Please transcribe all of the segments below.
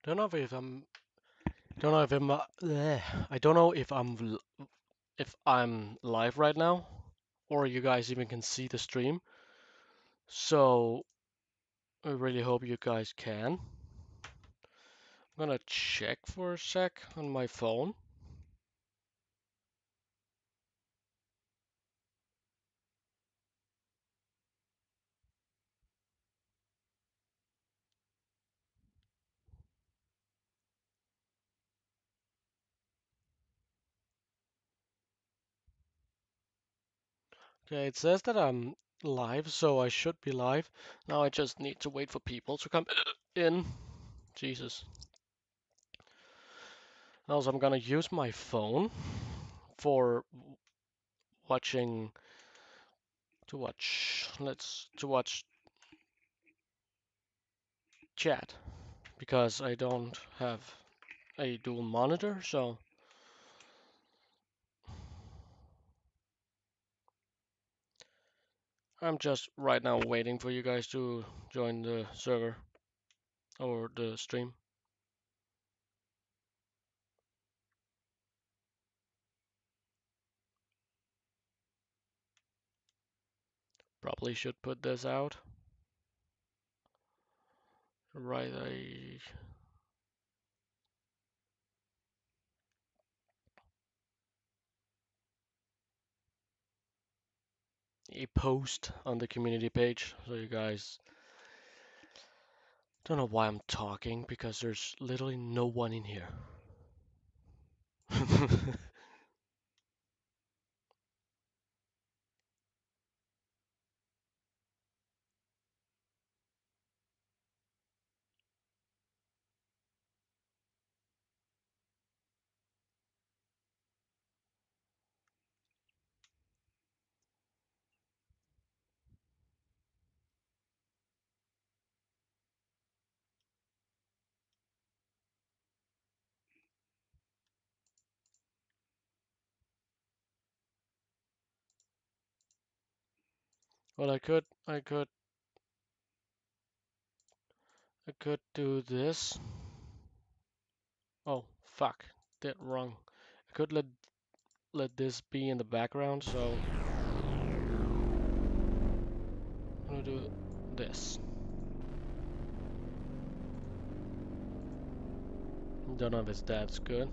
Don't know if I'm. Don't know if I'm. I don't know if I'm live right now, or you guys even can see the stream. So I really hope you guys can. I'm gonna check for a sec on my phone. Okay, it says that I'm live, so I should be live. Now I just need to wait for people to come in. Jesus. Also, I'm gonna use my phone for watching to watch chat because I don't have a dual monitor, so I'm just right now waiting for you guys to join the server or the stream. Probably should put this out. Right, a post on the community page so you guys don't know why I'm talking because there's literally no one in here. Well, I could do this. Oh, fuck, did wrong. I could let this be in the background, so I'm gonna do this. Don't know if that's good.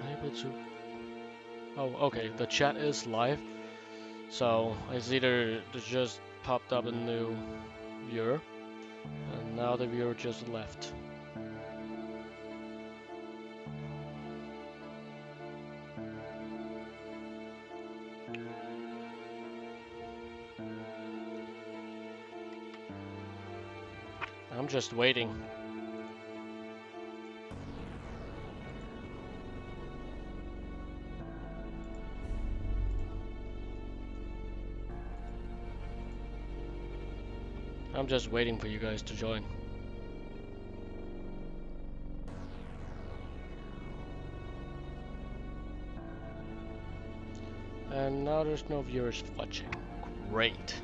Able to. Oh, okay. The chat is live, so it's either it just popped up a new viewer, and now the viewer just left. I'm just waiting. I'm just waiting for you guys to join. And now there's no viewers watching. Great.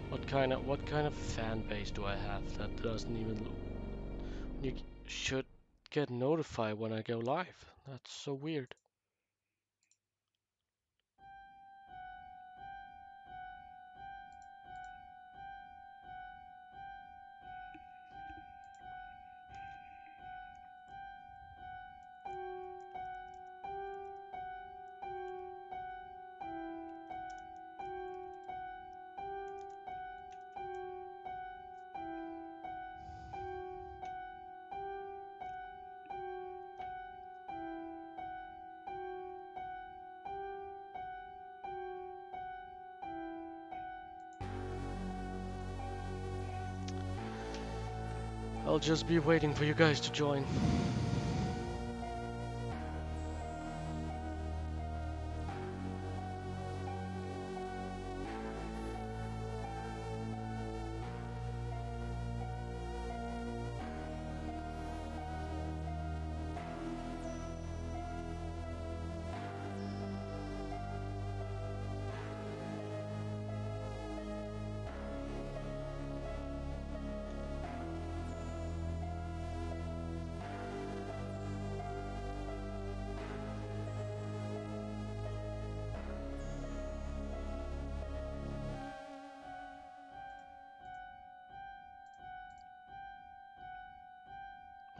What kind of fan base do I have that doesn't even you should get notified when I go live? That's so weird. I'll just be waiting for you guys to join.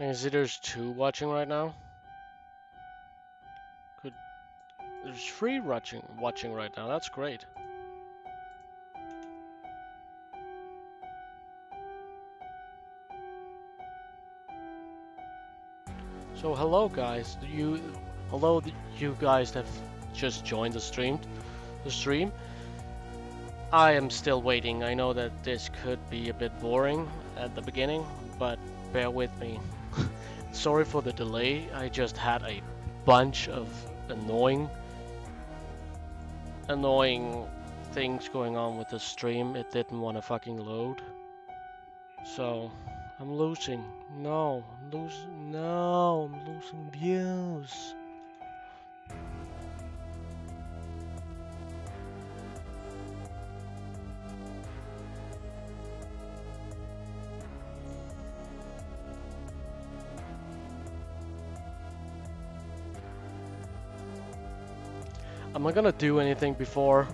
I see there's 2 watching right now. Good. There's 3 watching right now. That's great. So hello guys. Hello you guys that have just joined the stream. I am still waiting. I know that this could be a bit boring at the beginning, but bear with me. Sorry for the delay. I just had a bunch of annoying things going on with the stream. It didn't want to fucking load. So I'm losing. No, I'm losing views. I'm not gonna do anything before.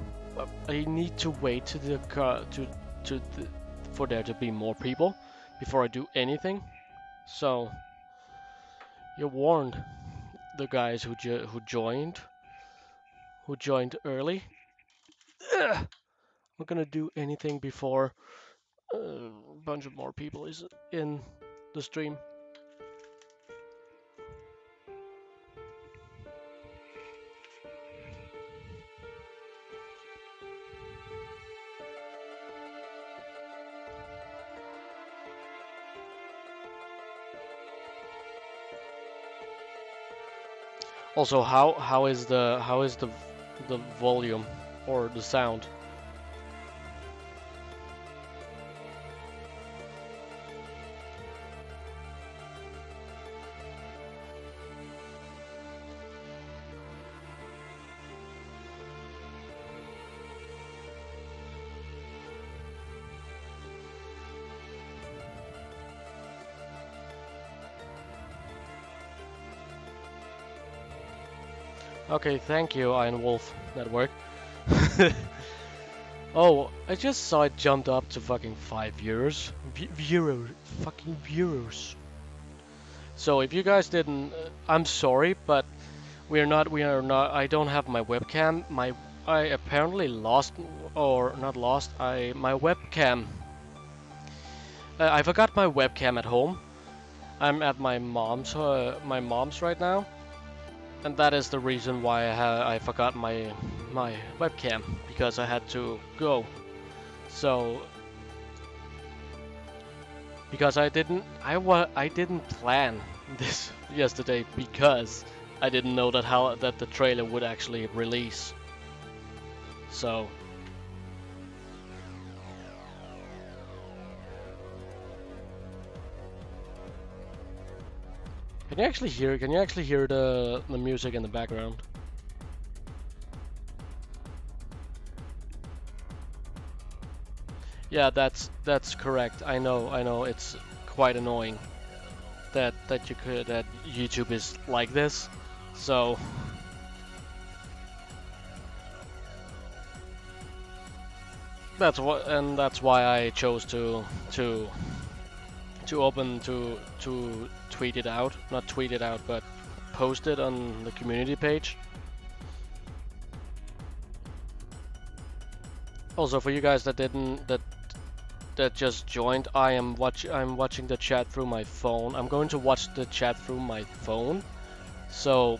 I need to wait to for there to be more people before I do anything. So you're warned, the guys who joined early. Ugh. I'm not gonna do anything before a bunch of more people is in the stream. Also, how is the volume or the sound? Okay, thank you, Iron Wolf Network. Oh, I just saw it jumped up to fucking 5 viewers. Fucking viewers. So if you guys didn't, I'm sorry, but we are not. I don't have my webcam. I apparently lost, or not lost. My webcam. I forgot my webcam at home. I'm at my mom's right now. And that is the reason why I forgot my webcam, because I had to go. So because I didn't plan this yesterday, because I didn't know that the trailer would actually release. So Can you actually hear the music in the background? Yeah, that's correct. I know it's quite annoying that YouTube is like this. So that's why I chose to tweet it out, not tweet it out, but post it on the community page. Also, for you guys that just joined, I'm watching the chat through my phone. I'm going to watch the chat through my phone. So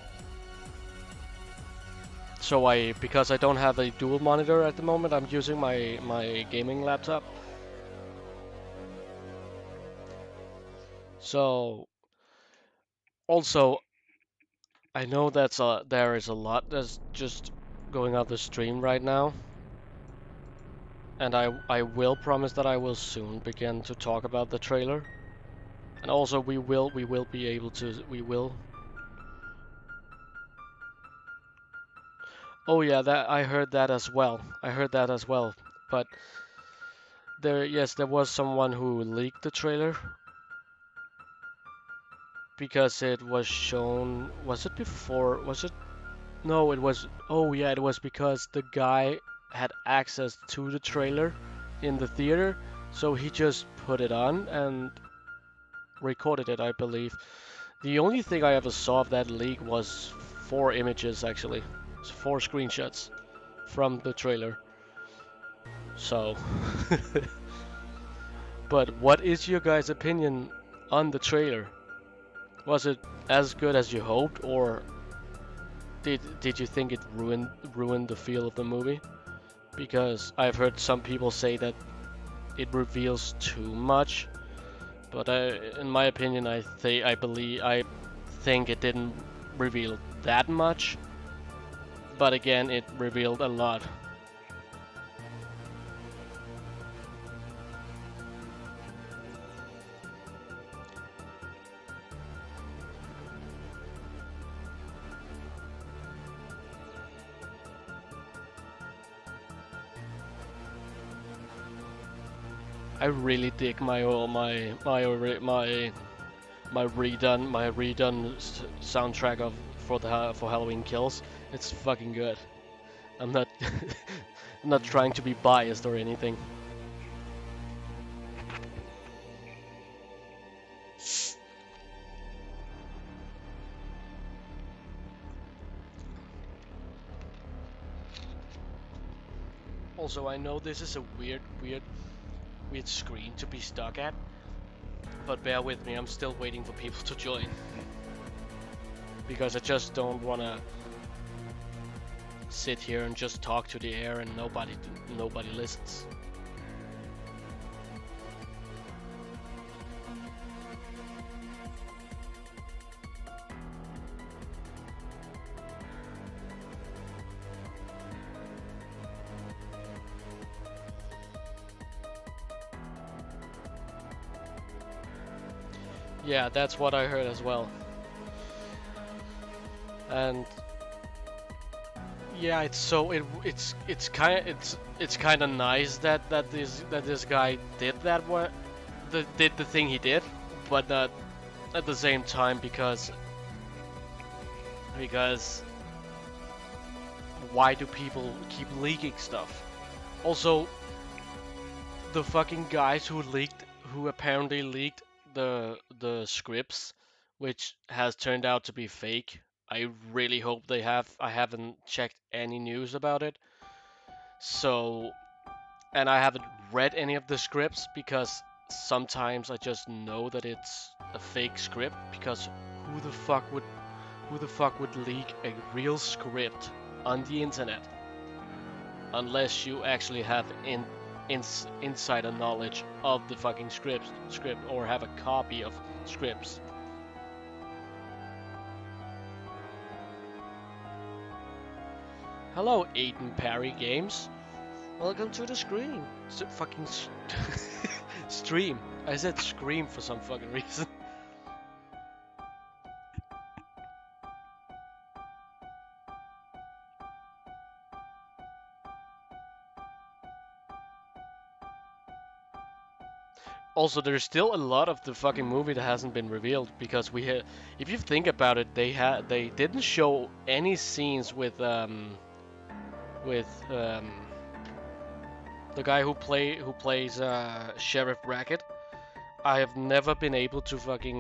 because I don't have a dual monitor at the moment, I'm using my gaming laptop. So also, I know there is a lot that's just going on the stream right now, and I will promise that I will soon begin to talk about the trailer. And also we will be able to we will. Oh yeah, that I heard that as well. I heard that as well. But there was someone who leaked the trailer because it was shown. Was it before? Was it? No, it was. Oh yeah, it was because the guy had access to the trailer in the theater, so he just put it on and recorded it, I believe. The only thing I ever saw of that leak was 4 images actually. It's 4 screenshots from the trailer. So, but what is your guys' opinion on the trailer? Was it as good as you hoped, or did you think it ruined the feel of the movie? Because I've heard some people say that it reveals too much, but in my opinion, I think it didn't reveal that much. But again, it revealed a lot. I really dig my redone soundtrack of for Halloween Kills. It's fucking good. I'm not I'm not trying to be biased or anything. Also, I know this is a weird screen to be stuck at, but bear with me. I'm still waiting for people to join because I just don't wanna sit here and just talk to the air and nobody listens. Yeah, that's what I heard as well. And yeah, it's kind of nice that this guy did did the thing he did, but not at the same time because why do people keep leaking stuff? Also, the fucking guys who apparently leaked the scripts, which has turned out to be fake. I really hope they have. I haven't checked any news about it. So, and I haven't read any of the scripts because sometimes I just know that it's a fake script because who the fuck would who the fuck would leak a real script on the internet unless you actually have insider knowledge of the fucking script or have a copy of scripts. Hello, Aiden Parry Games. Welcome to the screen. Fucking stream. I said scream for some fucking reason. Also, there's still a lot of the fucking movie that hasn't been revealed because if you think about it, they didn't show any scenes with the guy who plays Sheriff Brackett. I have never been able to fucking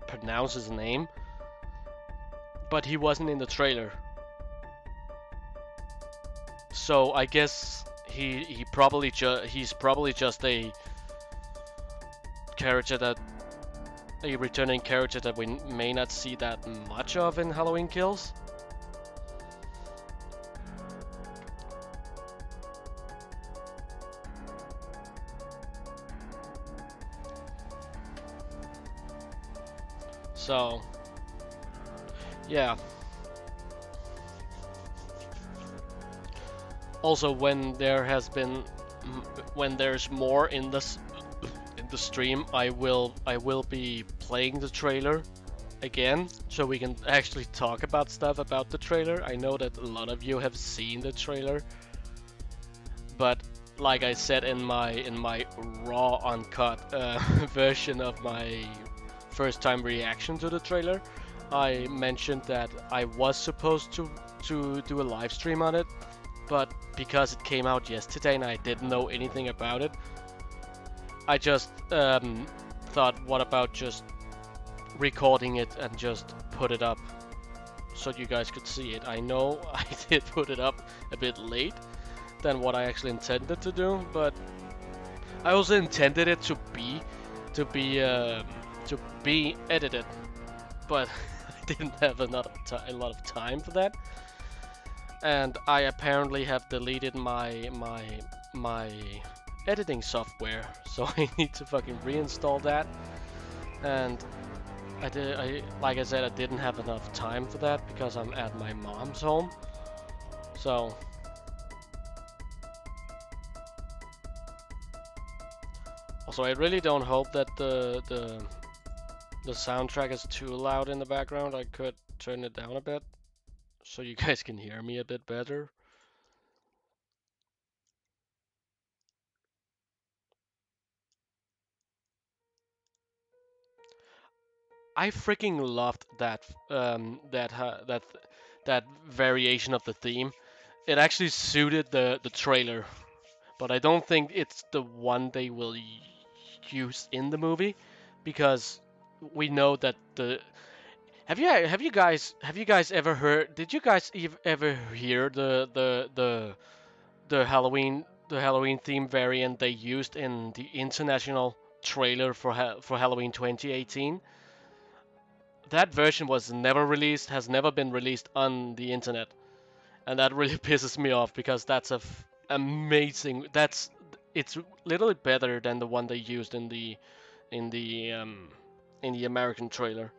pronounce his name, but he wasn't in the trailer. So I guess he's probably just a returning character that we may not see that much of in Halloween Kills. So yeah. Also, when there's more in the stream, I will be playing the trailer again, so we can actually talk about stuff about the trailer. I know that a lot of you have seen the trailer, but like I said in my raw uncut version of my first time reaction to the trailer, I mentioned that I was supposed to do a live stream on it, but because it came out yesterday and I didn't know anything about it, I just thought, what about just recording it and just put it up so you guys could see it. I know I did put it up a bit late than what I actually intended to do, but I also intended it to be um, to be edited, but I didn't have a lot of time for that, and I apparently have deleted my editing software, so I need to fucking reinstall that. And like I said, I didn't have enough time for that because I'm at my mom's home. So also, I really don't hope that the soundtrack is too loud in the background. I could turn it down a bit so you guys can hear me a bit better. I freaking loved that variation of the theme. It actually suited the trailer, but I don't think it's the one they will use in the movie because we know that the have you guys ever heard, did you guys ever hear the Halloween theme variant they used in the international trailer for Halloween 2018? That version was never released, has never been released on the internet, and that really pisses me off because that's amazing. It's literally better than the one they used in the um, in the American trailer.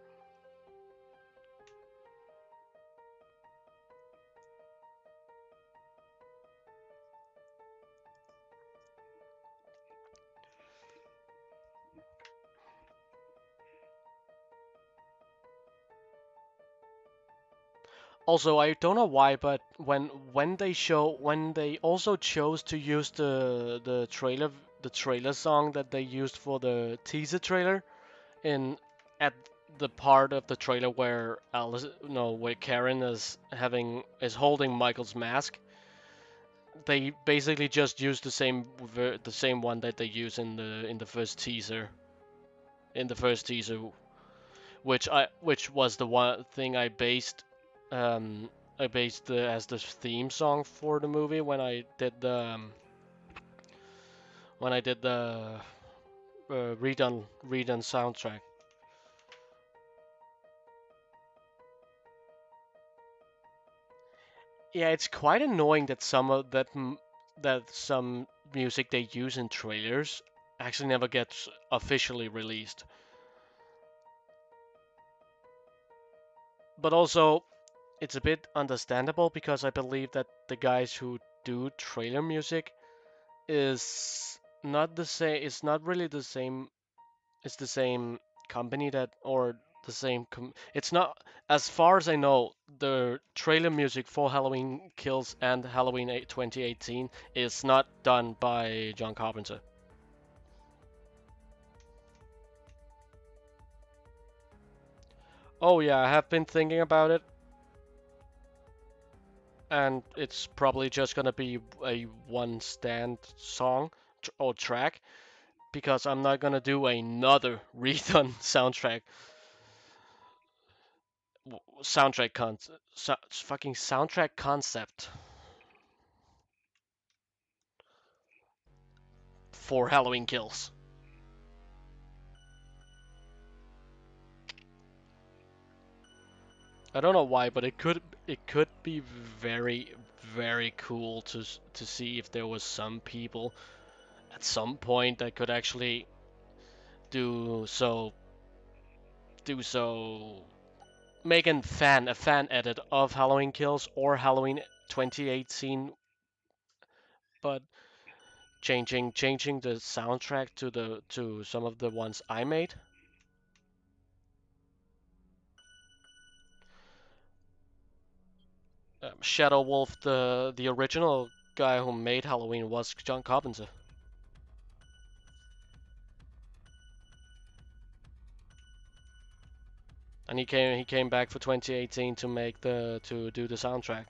Also, I don't know why, but when they also chose to use the trailer song that they used for the teaser trailer in at the part of the trailer where Alice, no, where Karen is holding Michael's mask, they basically just used the same one that they use in the first teaser, which was the one thing I based as the theme song for the movie when I did the redone soundtrack. Yeah, it's quite annoying that some music they use in trailers actually never gets officially released. But also, it's a bit understandable because I believe that the guys who do trailer music is not the same. It's not really the same. It's the same company that, or the same. It's not, as far as I know, the trailer music for Halloween Kills and Halloween 2018 is not done by John Carpenter. Oh yeah, I have been thinking about it, and it's probably just gonna be a one stand song or track because I'm not gonna do another redone fucking soundtrack concept for Halloween Kills. I don't know why, but it could be very very cool to see if there was some people at some point that could actually do so do so, make a fan edit of Halloween Kills or Halloween 2018, but changing the soundtrack to some of the ones I made. Shadow Wolf, the original guy who made Halloween, was John Carpenter, and he came back for 2018 to make to do the soundtrack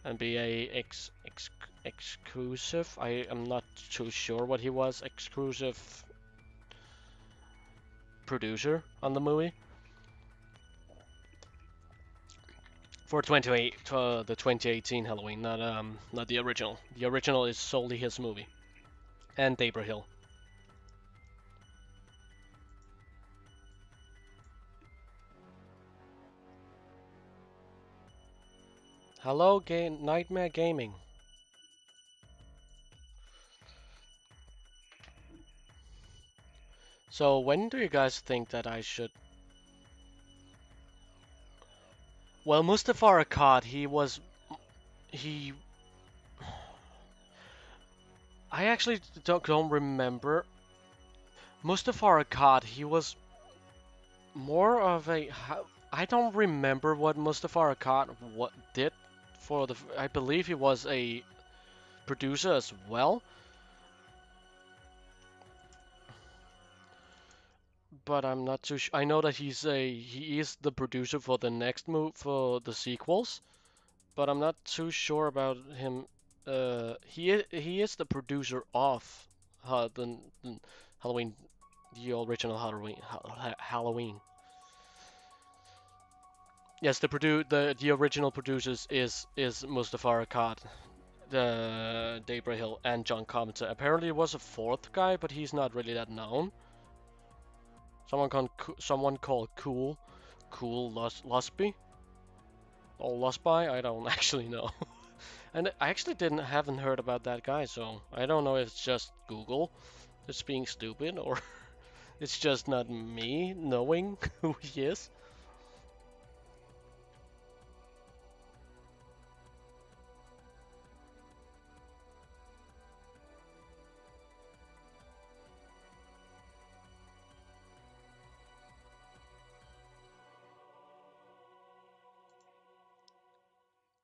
and be a exclusive. I am not too sure what he was, exclusive producer on the movie for the 2018 Halloween, not the original. The original is solely his movie and Debra Hill. Hello, Nightmare Gaming. So when do you guys think that I should? Well, Mustafar Akkad, he. I actually don't remember. Mustafar Akkad, he was more of a. I don't remember what Mustafar Akkad what did for the. I believe he was a producer as well, but I'm not too sure. I know that he is the producer for the next move for the sequels, but I'm not too sure about him. He is the producer of the Halloween, the original Halloween. Yes, the original producers is Mustafar Akkad, the Debra Hill, and John Carpenter. Apparently, it was a fourth guy, but he's not really that known. Someone called Cool Lusby or Lusby. I don't actually know. And I actually haven't heard about that guy, so I don't know if it's just Google that's being stupid or it's just not me knowing who he is.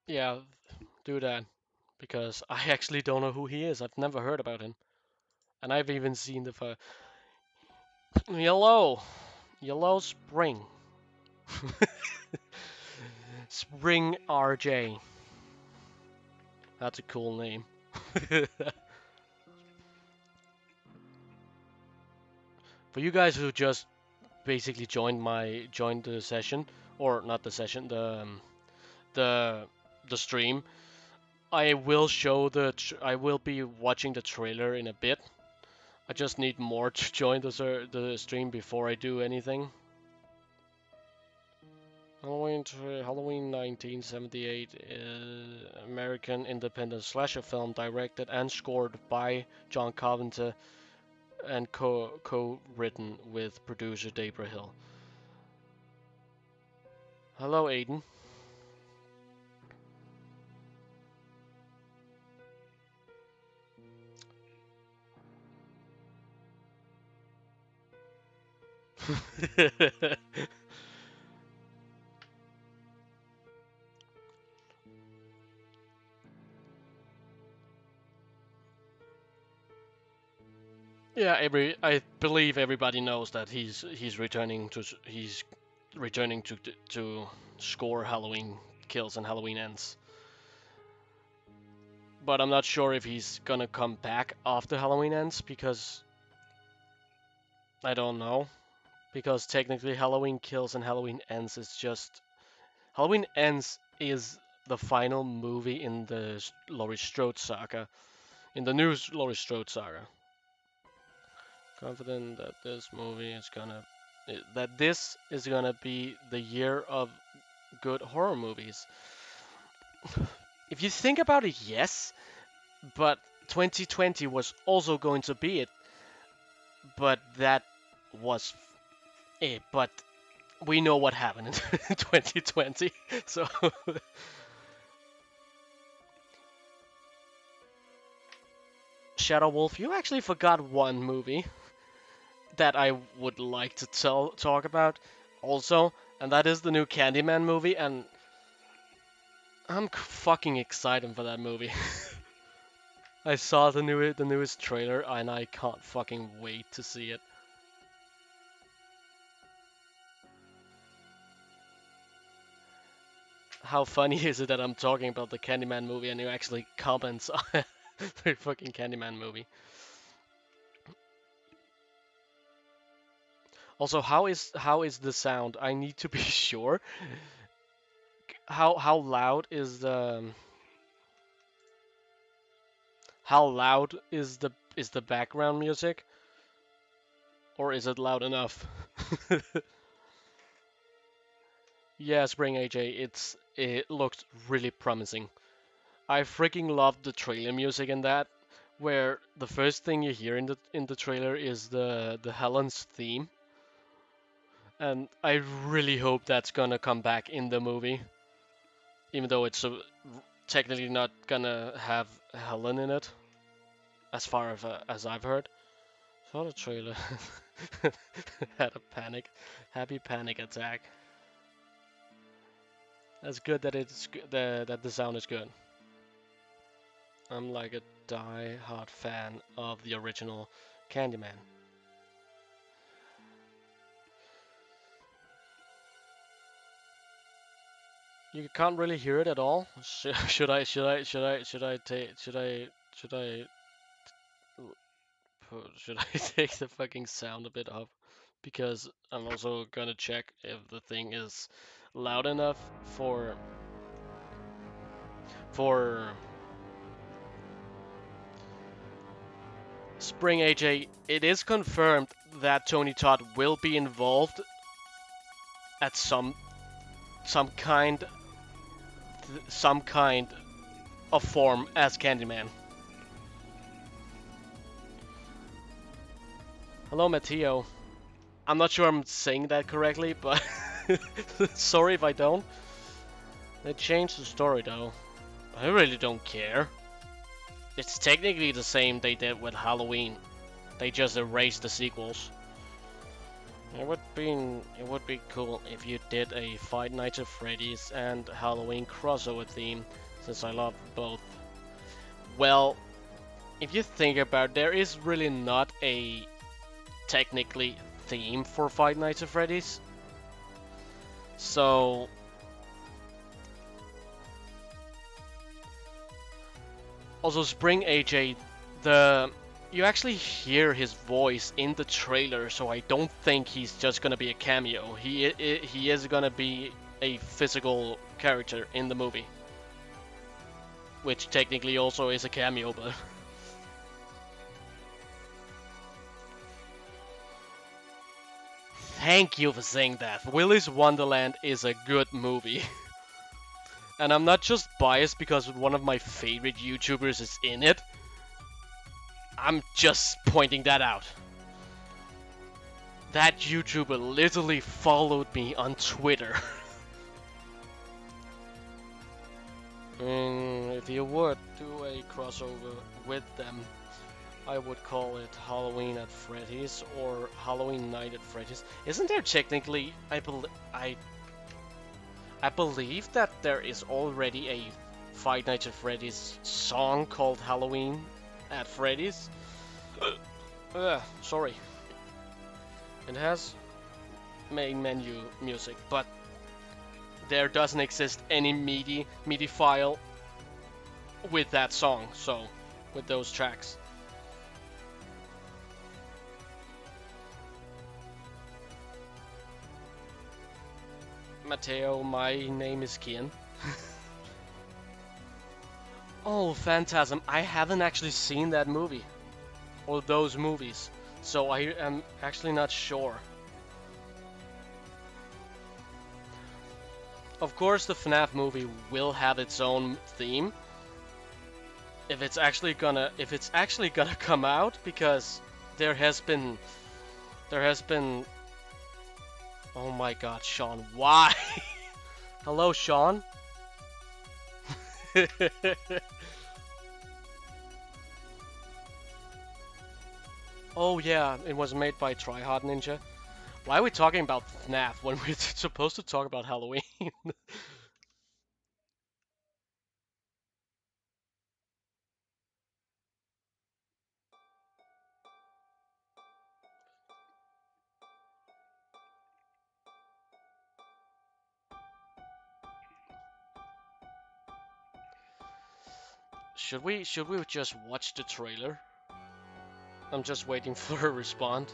Yeah, do that because I actually don't know who he is. I've never heard about him, and I've even seen the Yellow Spring. Spring RJ. That's a cool name. For you guys who just basically joined the session, or not the session, the the stream, I will show I will be watching the trailer in a bit. I just need more to join the stream before I do anything. Halloween 1978, American independent slasher film directed and scored by John Carpenter and co-written with producer Debra Hill. Hello, Aiden. Yeah, I believe everybody knows that he's returning to score Halloween Kills and Halloween Ends. But I'm not sure if he's gonna come back after Halloween Ends because I don't know. Because technically Halloween Kills and Halloween Ends is just Halloween Ends is the final movie in the Laurie Strode saga, in the new Laurie Strode saga. Confident that this is gonna be the year of good horror movies. If you think about it, yes, but 2020 was also going to be it, but that was it. But we know what happened in 2020. So Shadow Wolf, you actually forgot one movie that I would like to talk about also, and that is the new Candyman movie, and I'm fucking excited for that movie. I saw the newest trailer and I can't fucking wait to see it. How funny is it that I'm talking about the Candyman movie and you actually comment on the fucking Candyman movie? Also, how is the sound? I need to be sure. How loud is the background music, or is it loud enough? Yeah, Spring AJ, it looks really promising. I freaking loved the trailer music in that, where the first thing you hear in the trailer is the Helen's theme, and I really hope that's gonna come back in the movie, even though it's technically not gonna have Helen in it, as far as I've heard. Saw the trailer, had a happy panic attack. That's good that that the sound is good. I'm like a die-hard fan of the original Candyman. You can't really hear it at all. Should I take the fucking sound a bit up? Because I'm also gonna check if the thing is loud enough for Spring AJ. It is confirmed that Tony Todd will be involved at some kind of form as Candyman. Hello, Matteo. I'm not sure I'm saying that correctly, but sorry if I don't. They changed the story though. I really don't care. It's technically the same they did with Halloween. They just erased the sequels. It would be cool if you did a Five Nights at Freddy's and Halloween crossover theme, since I love both. Well, if you think about it, there is really not a technically theme for Five Nights at Freddy's. So also Spring AJ, you actually hear his voice in the trailer, so I don't think he's just gonna be a cameo. He is gonna be a physical character in the movie, which technically also is a cameo, but thank you for saying that. Willy's Wonderland is a good movie. And I'm not just biased because one of my favorite YouTubers is in it. I'm just pointing that out. That YouTuber literally followed me on Twitter. If you would do a crossover with them, I would call it Halloween at Freddy's or Halloween Night at Freddy's. Isn't there technically, I believe that there is already a Five Nights at Freddy's song called Halloween at Freddy's. Sorry. It has main menu music, but there doesn't exist any MIDI file with that song, so with those tracks. Matteo, my name is Kean. Oh, Phantasm. I haven't actually seen that movie. Or those movies. So I am actually not sure. Of course the FNAF movie will have its own theme. If it's actually gonna come out, because there has been Oh my god, Sean, why? Hello, Sean? Oh yeah, it was made by Tryhard Ninja. Why are we talking about FNAF when we're supposed to talk about Halloween? Should we just watch the trailer? I'm just waiting for a response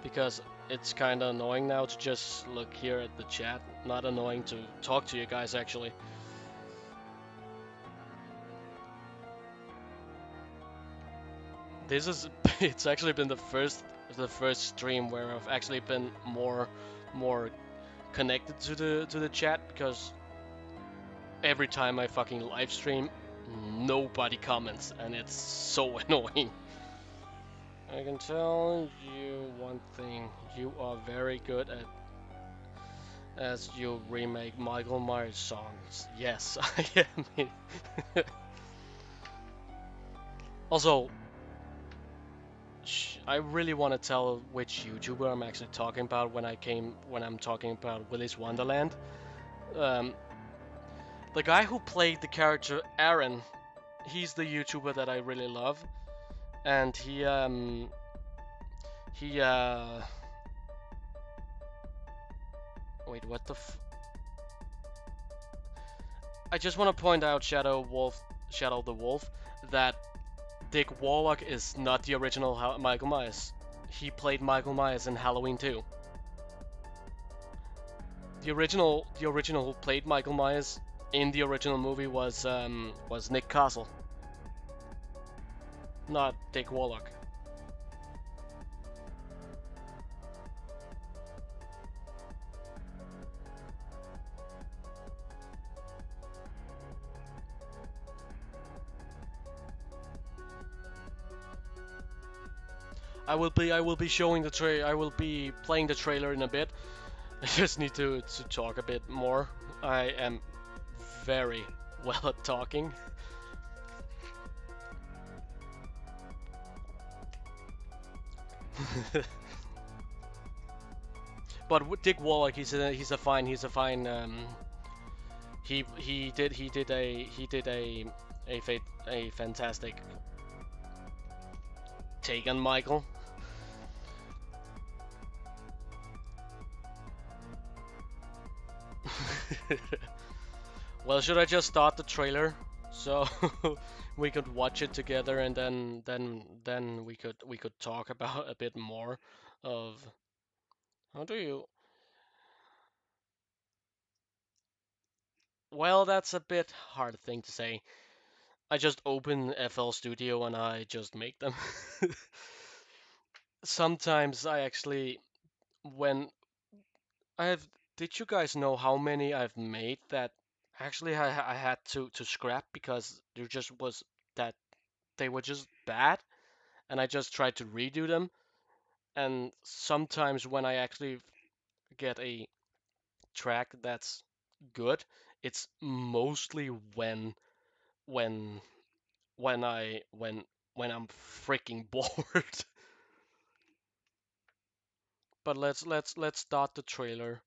because it's kind of annoying now to just look here at the chat. Not annoying to talk to you guys actually. This is it's actually been the first stream where I've actually been more connected to the chat because every time I fucking live stream, nobody comments and it's so annoying. I can tell you one thing, you are very good at as you remake Michael Myers songs. Yes, I am. Also, I really want to tell which YouTuber I'm actually talking about when I'm talking about Willy's Wonderland. Um, the guy who played the character Aaron, he's the YouTuber that I really love, and he wait, what the I just want to point out Shadow the Wolf, that Dick Warlock is not the original Michael Myers. He played Michael Myers in Halloween 2. The original who played Michael Myers in the original movie was Nick Castle, not Dick Warlock. I will be showing the trailer. I will be playing the trailer in a bit. I just need to talk a bit more. I am very well at talking. But with Dick Warlock, he's a fine he did a fantastic take on Michael. Well, should I just start the trailer so we could watch it together and then we could talk about a bit more of how do you. Well, that's a bit hard thing to say. I just open FL Studio and I just make them. Sometimes I actually when I have did you guys know how many I've made that actually I had to scrap because there just was that they were just bad and I just tried to redo them. And sometimes when I actually get a track that's good, it's mostly when when I when I'm freaking bored. But let's start the trailer.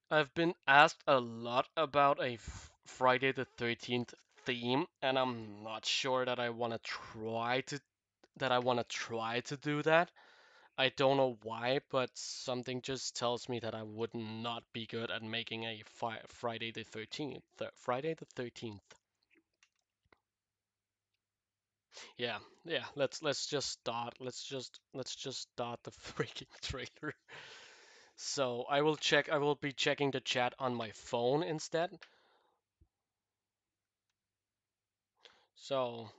I've been asked a lot about a Friday the 13th theme, and I'm not sure that I want to try to do that. I don't know why, but something just tells me that I would not be good at making a Friday the 13th. Friday the 13th. Yeah, yeah. Let's just start. Let's just start the freaking trailer. So I will check. I will be checking the chat on my phone instead. So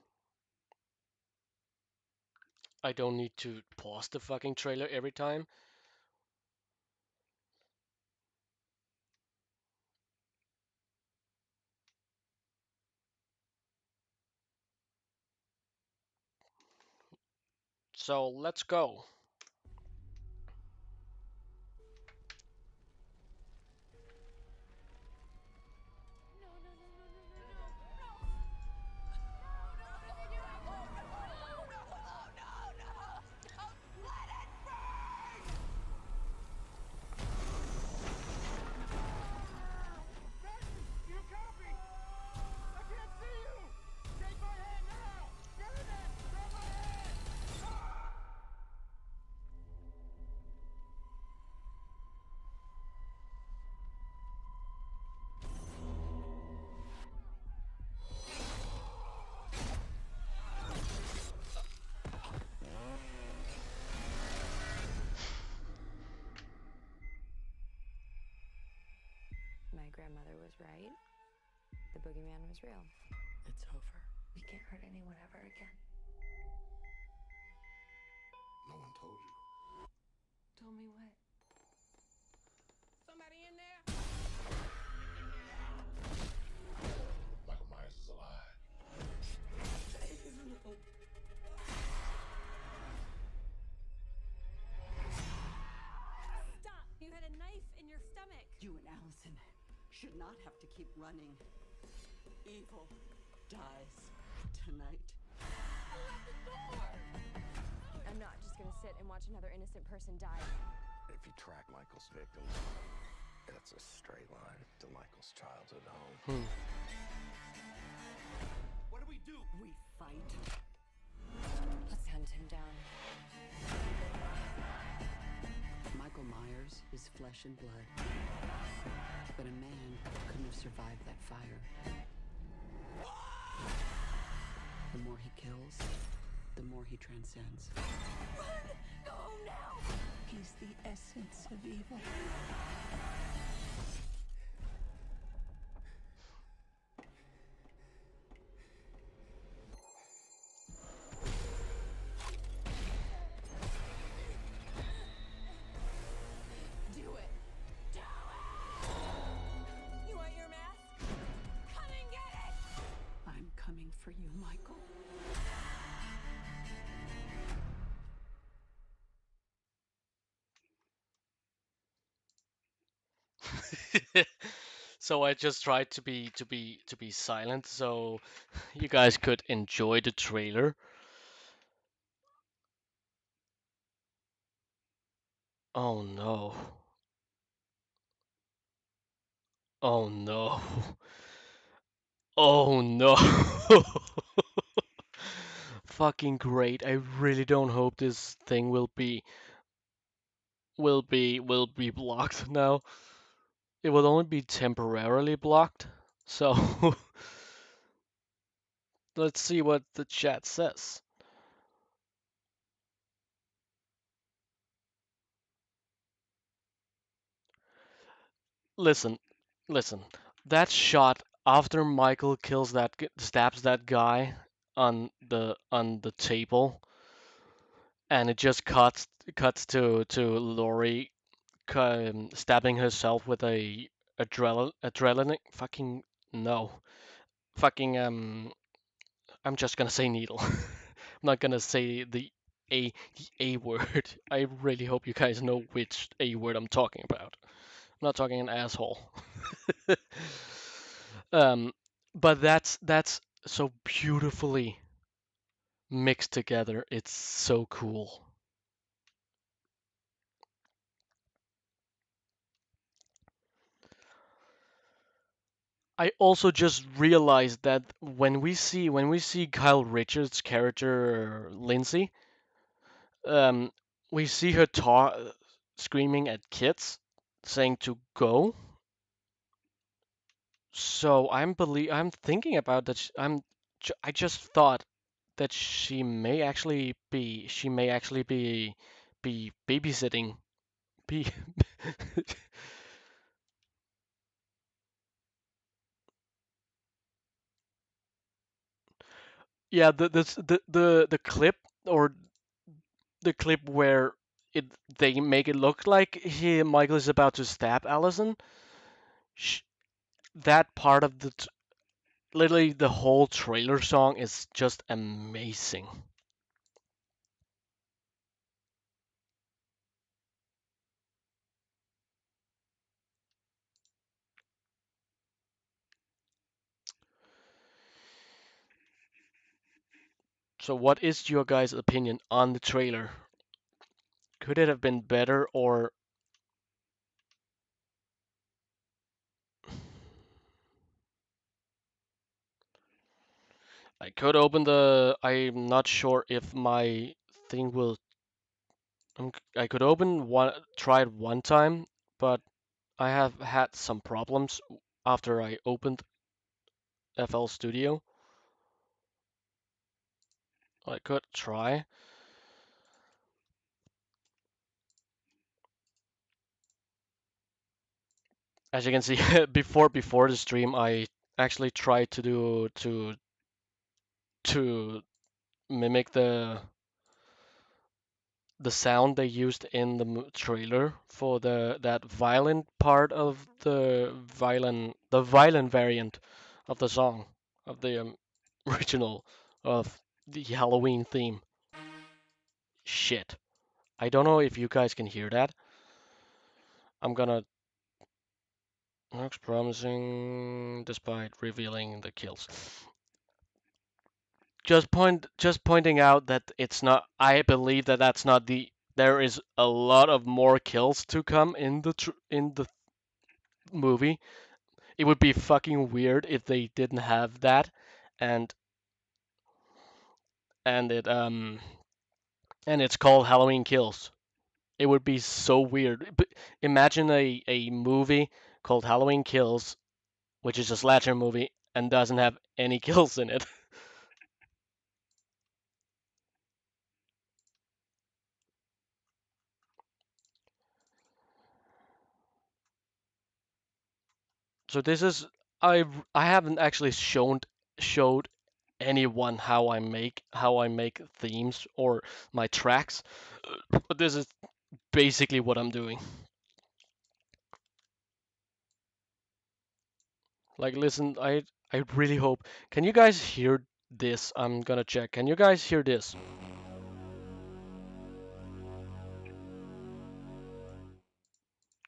I don't need to pause the fucking trailer every time. So let's go. grandmother was right. The boogeyman was real. It's over. We can't hurt anyone ever again. No one told you. Told me what? Somebody in there? Michael Myers is alive. Stop! You had a knife in your stomach. You and Allison should not have to keep running. Evil dies tonight. I'm not just gonna sit and watch another innocent person die. If you track Michael's victims, that's a straight line to Michael's childhood home. What do? We fight. Let's hunt him down. Michael Myers is flesh and blood. But a man couldn't have survived that fire. The more he kills, the more he transcends. Run! Go home now! He's the essence of evil. Do it! Do it! You want your mask? Come and get it! I'm coming for you, Michael. So I just tried to be silent so you guys could enjoy the trailer. Oh no. Oh no. Oh no. Fucking great. I really don't hope this thing will be blocked now. It will only be temporarily blocked. So let's see what the chat says. Listen, listen. That shot after Michael stabs that guy on the table, and it just cuts to Laurie stabbing herself with a adrenaline fucking no fucking I'm just gonna say needle. I'm not gonna say a the A word. I really hope you guys know which A word I'm talking about. I'm not talking an asshole. um, but that's so beautifully mixed together. It's so cool. I also just realized that when we see Kyle Richards' character Lindsay, um, we see her screaming at kids, saying to go. So I'm thinking about that. I just thought that she may actually be babysitting. Be yeah, the clip or the clip where it they make it look like Michael is about to stab Allison. Sh- that part of literally the whole trailer song is just amazing. So what is your guys' opinion on the trailer? Could it have been better, or I could open I'm not sure if my thing will. I could try it one time, but I have had some problems after I opened FL Studio. I could try. As you can see, before the stream, I actually tried to mimic the sound they used in the trailer for that violin part of the violin variant of the song of the original of the Halloween theme. Shit. I don't know if you guys can hear that. I'm gonna looks promising despite revealing the kills. Just pointing out that it's not. I believe that that's not the. There is a lot of more kills to come in the movie. It would be fucking weird if they didn't have that, and and it and it's called Halloween Kills. It would be so weird. But imagine a movie called Halloween Kills, which is a slasher movie and doesn't have any kills in it. So this is I haven't actually showed anyone how I make themes or my tracks, but this is basically what I'm doing. Like listen, I really hope. Can you guys hear this? I'm gonna check. Can you guys hear this?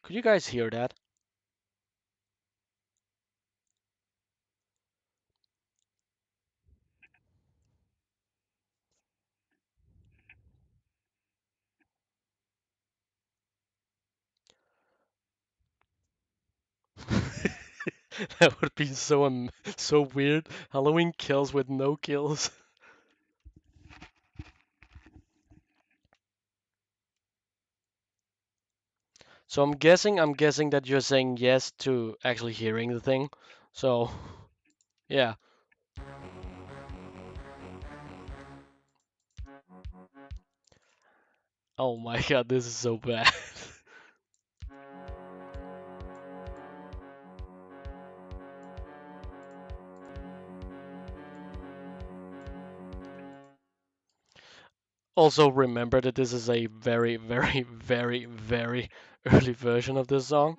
Could you guys hear that? That would be so weird. Halloween kills with no kills. So I'm guessing that you're saying yes to actually hearing the thing. So yeah. Oh my god, this is so bad. Also remember that this is a very, very, very, very early version of this song.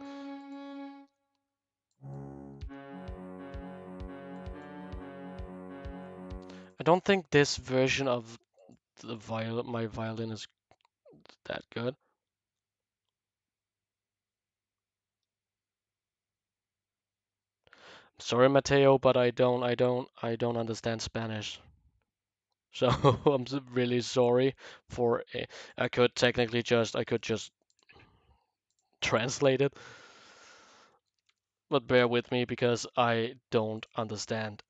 I don't think this version of my violin is that good. Sorry, Mateo, but I don't understand Spanish. So I'm really sorry for. I could just translate it, but bear with me because I don't understand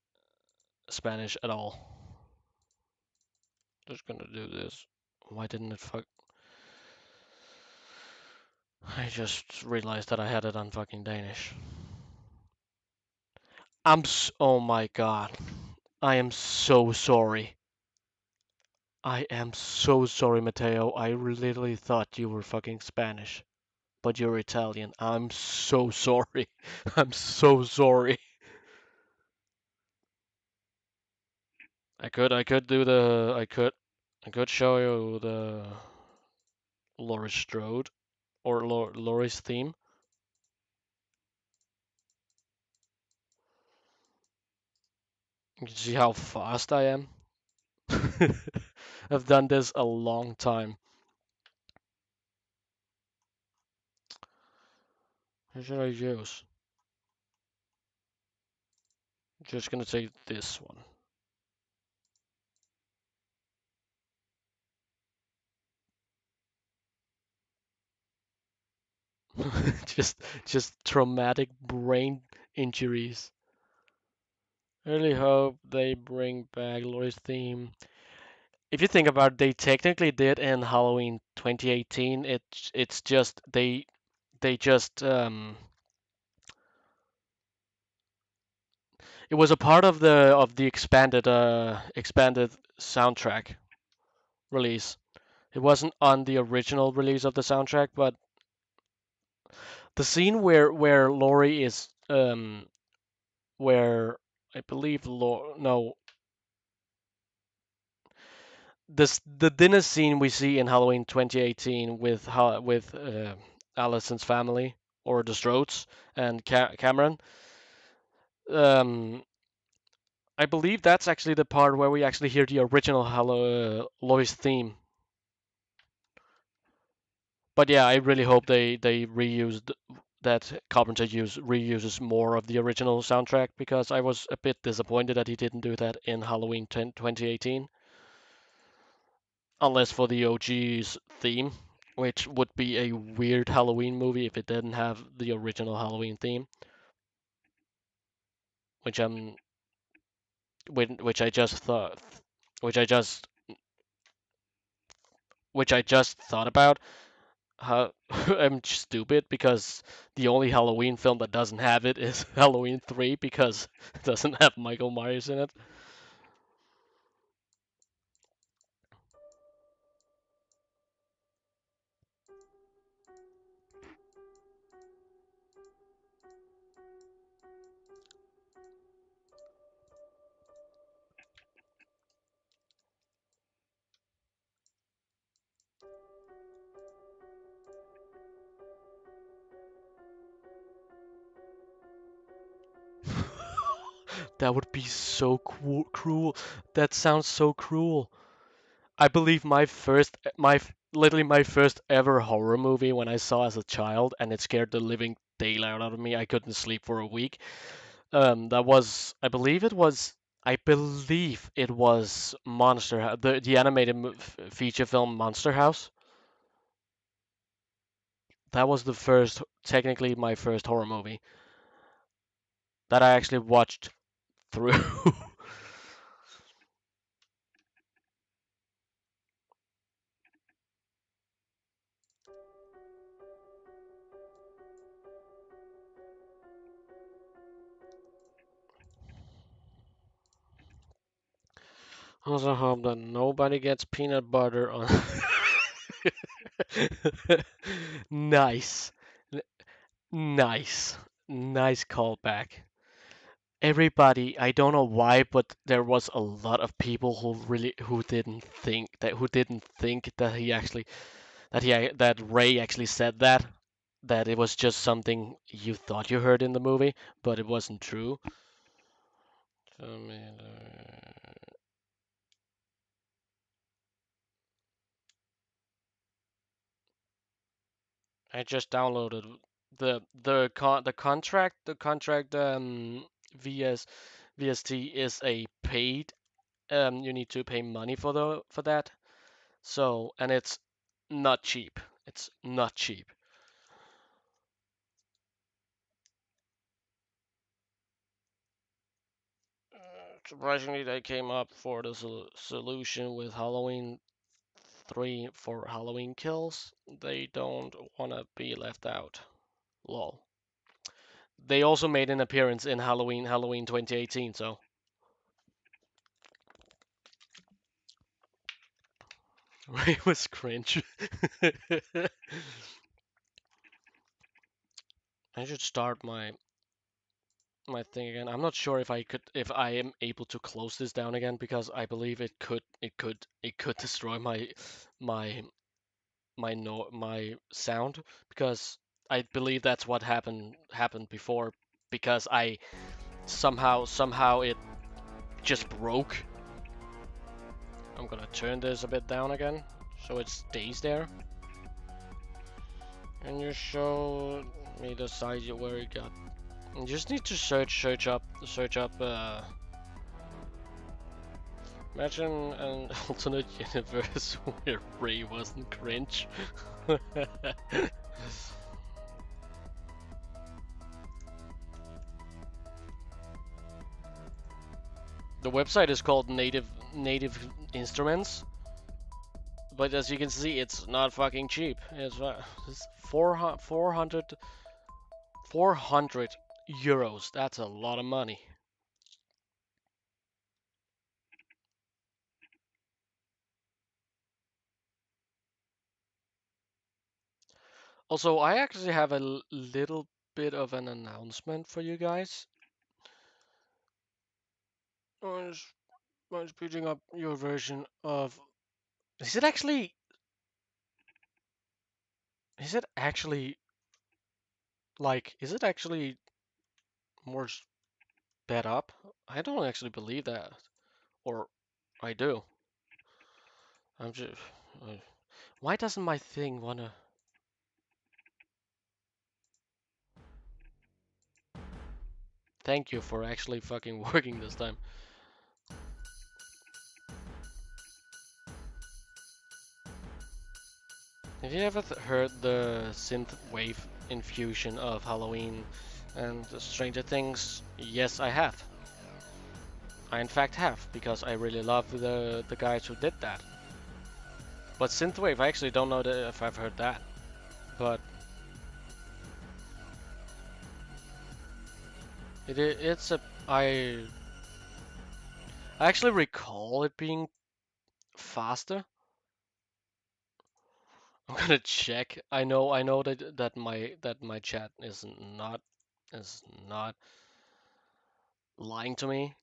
Spanish at all. Just gonna do this. Why didn't it fuck? I just realized that I had it on fucking Danish. Oh my god. I am so sorry. I am so sorry, Mateo. I literally thought you were fucking Spanish, but you're Italian. I'm so sorry. I'm so sorry. I could show you the Laurie Strode or Laurie's theme. You can see how fast I am. I've done this a long time. What should I use? Just gonna take this one. just traumatic brain injuries. I really hope they bring back Laurie's theme. If you think about it, they technically did in Halloween 2018. It's just they just it was a part of the expanded soundtrack release. It wasn't on the original release of the soundtrack, but The scene where Laurie is where I believe no, the dinner scene we see in Halloween 2018 with Allison's family or the Strodes and Cameron. Um, I believe that's actually the part where we actually hear the original Lois theme. But yeah, I really hope they reused that Carpenter reuses more of the original soundtrack because I was a bit disappointed that he didn't do that in Halloween 2018, unless for the OG's theme, which would be a weird Halloween movie if it didn't have the original Halloween theme, which I'm which I just thought which I just which I just thought about. How I'm stupid because the only Halloween film that doesn't have it is Halloween 3 because it doesn't have Michael Myers in it. That would be so cruel. That sounds so cruel. I believe literally my first ever horror movie when I saw as a child, and it scared the living daylight out of me. I couldn't sleep for a week. That was, I believe it was the animated feature film Monster House. That was technically my first horror movie that I actually watched through. Also hope that nobody gets peanut butter on. Nice, nice, nice callback. Everybody, I don't know why, but there was a lot of people who didn't think that that Ray actually said that it was just something you thought you heard in the movie, but it wasn't true. I just downloaded the contract VST is a paid you need to pay money for that. So, and it's not cheap. It's not cheap. Surprisingly, they came up for the solution with Halloween 3 for Halloween kills. They don't want to be left out. Lol. They also made an appearance in Halloween 2018, so it was cringe. I should start my thing again. I'm not sure if I am able to close this down again because I believe it could destroy my my sound because I believe that's what happened before because I somehow it just broke. I'm gonna turn this a bit down again so it stays there. And you show me the site where it got. You just need to search up. Imagine an alternate universe where Ray wasn't cringe. The website is called Native Instruments, but as you can see, it's not fucking cheap. It's 400 euros. That's a lot of money. Also, I actually have a little bit of an announcement for you guys. I'm speeding up your version of. Is it actually? Is it actually like? Is it actually more sped up? I don't actually believe that, or I do. I'm just. Uh, why doesn't my thing wanna? Thank you for actually fucking working this time. Have you ever heard the synth wave infusion of Halloween and Stranger Things? Yes, I have. I in fact have, because I really love the guys who did that. But synthwave, I actually don't know if I've heard that. But it's a I actually recall it being faster. I'm gonna check. I know that my chat is not lying to me.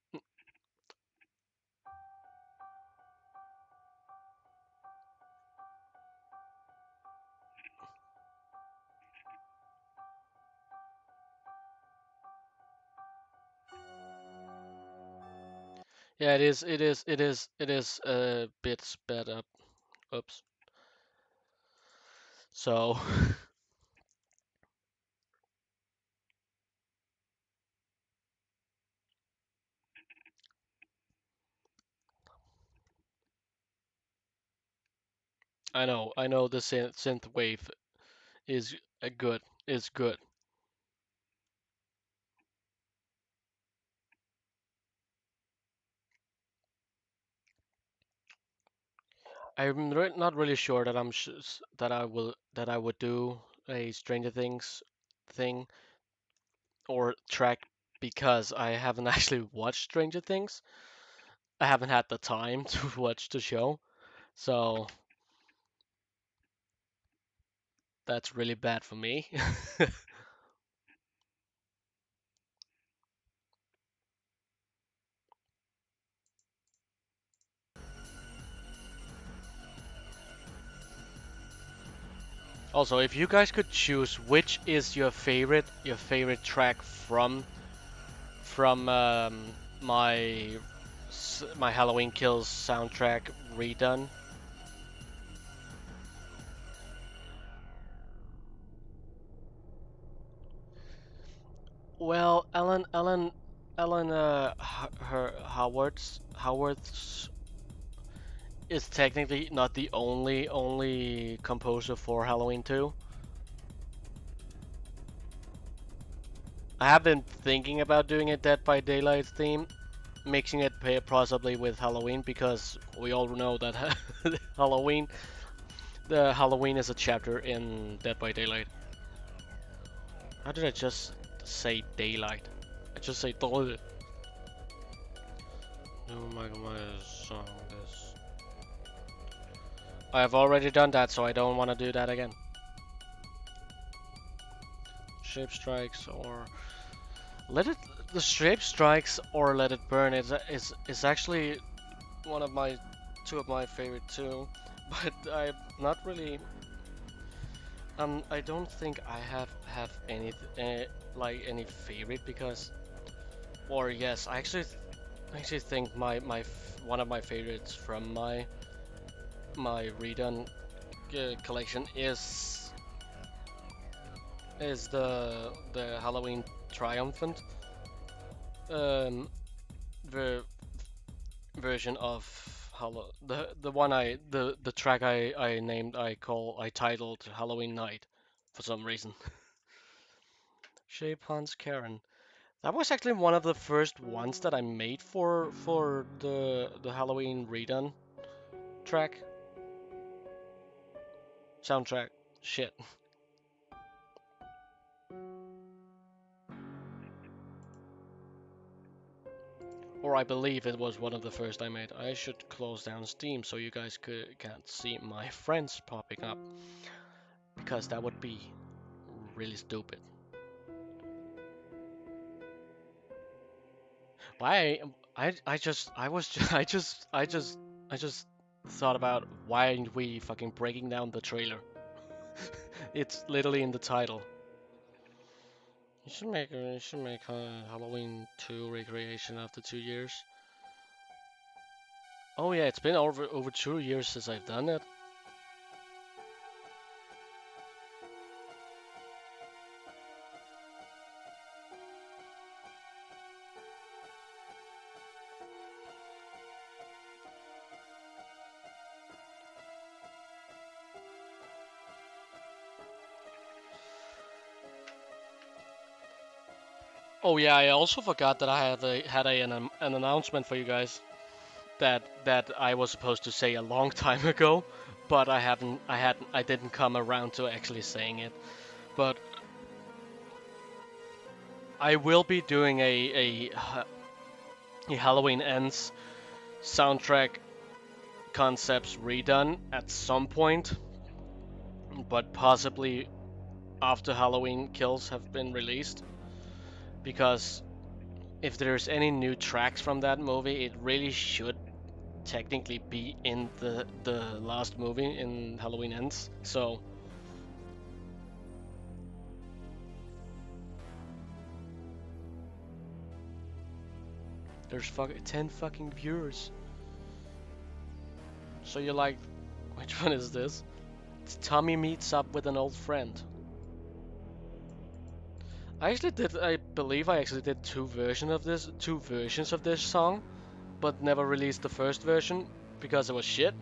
Yeah, it is a bit sped up. Oops. So I know the synth wave is good. Is good. Not really sure that that I would do a Stranger Things thing or track because I haven't actually watched Stranger Things. I haven't had the time to watch the show, so that's really bad for me. Also, if you guys could choose which is your favorite track from my Halloween Kills soundtrack redone. Well, Alan Howard's is technically not the only composer for Halloween 2. I have been thinking about doing a Dead by Daylight theme, mixing it possibly with Halloween because we all know that Halloween, the Halloween is a chapter in Dead by Daylight. How did I just say daylight? I just say daylight. No, Michael Myers song. This. I have already done that, so I don't want to do that again. Shape strikes or let it. The shape strikes or let it burn is actually one of my two of my favorite too, but I'm not really. I don't think I have any like any favorite because, or yes, I actually think one of my favorites from my redone collection is the Halloween Triumphant um the version of the one the track I titled Halloween Night for some reason. Shape Hans Karen. That was actually one of the first ones that I made for the Halloween redone track soundtrack. Shit. Or I believe it was one of the first I made. I should close down Steam so you guys can't see my friends popping up. because that would be really stupid. Why? I was I just thought about why aren't we fucking breaking down the trailer? It's literally in the title. You should make Halloween 2 recreation after 2 years. Oh yeah, it's been over 2 years since I've done it. Oh yeah, I also forgot that I an announcement for you guys that I was supposed to say a long time ago, but I didn't come around to actually saying it. But I will be doing a Halloween Ends soundtrack concepts redone at some point, but possibly after Halloween Kills have been released, because if there's any new tracks from that movie, it really should technically be in the last movie in Halloween Ends. So there's 10 fucking viewers. So you're like, which one is this? It's Tommy meets up with an old friend. I believe I actually did two versions of this song, but never released the first version because it was shit.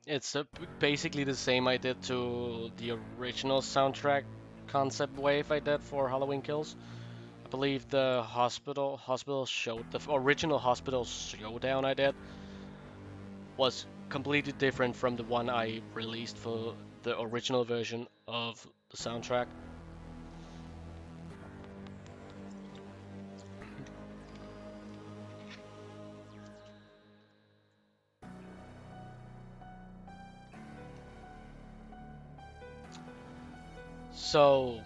It's basically the same I did to the original soundtrack concept wave I did for Halloween Kills. I believe the hospital show, the original hospital showdown I did was completely different from the one I released for the original version of the soundtrack. So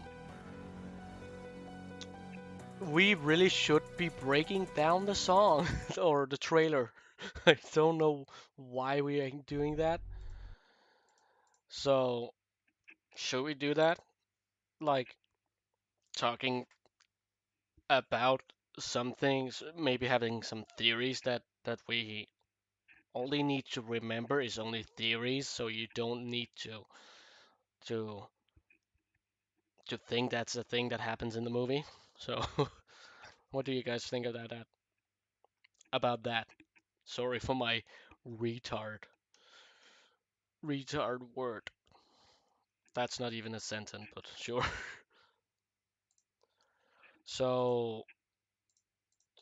we really should be breaking down the song or the trailer. I don't know why we are doing that. So should we do that? Like talking about some things, maybe having some theories that we only need to remember is only theories, so you don't need to to think that's a thing that happens in the movie. So what do you guys think of that about that? Sorry for my retard word. That's not even a sentence, but sure. So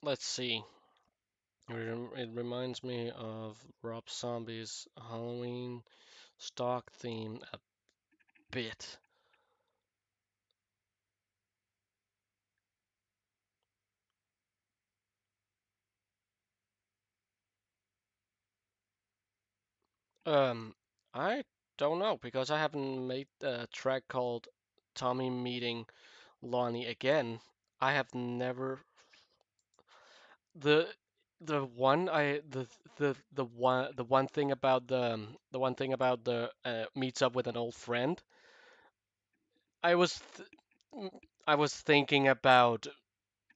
let's see. It reminds me of Rob Zombie's Halloween stock theme a bit. Um, I don't know because I haven't made a track called Tommy Meeting Lonnie Again. I have never the the one thing about the one thing about the meets up with an old friend. I was I was thinking about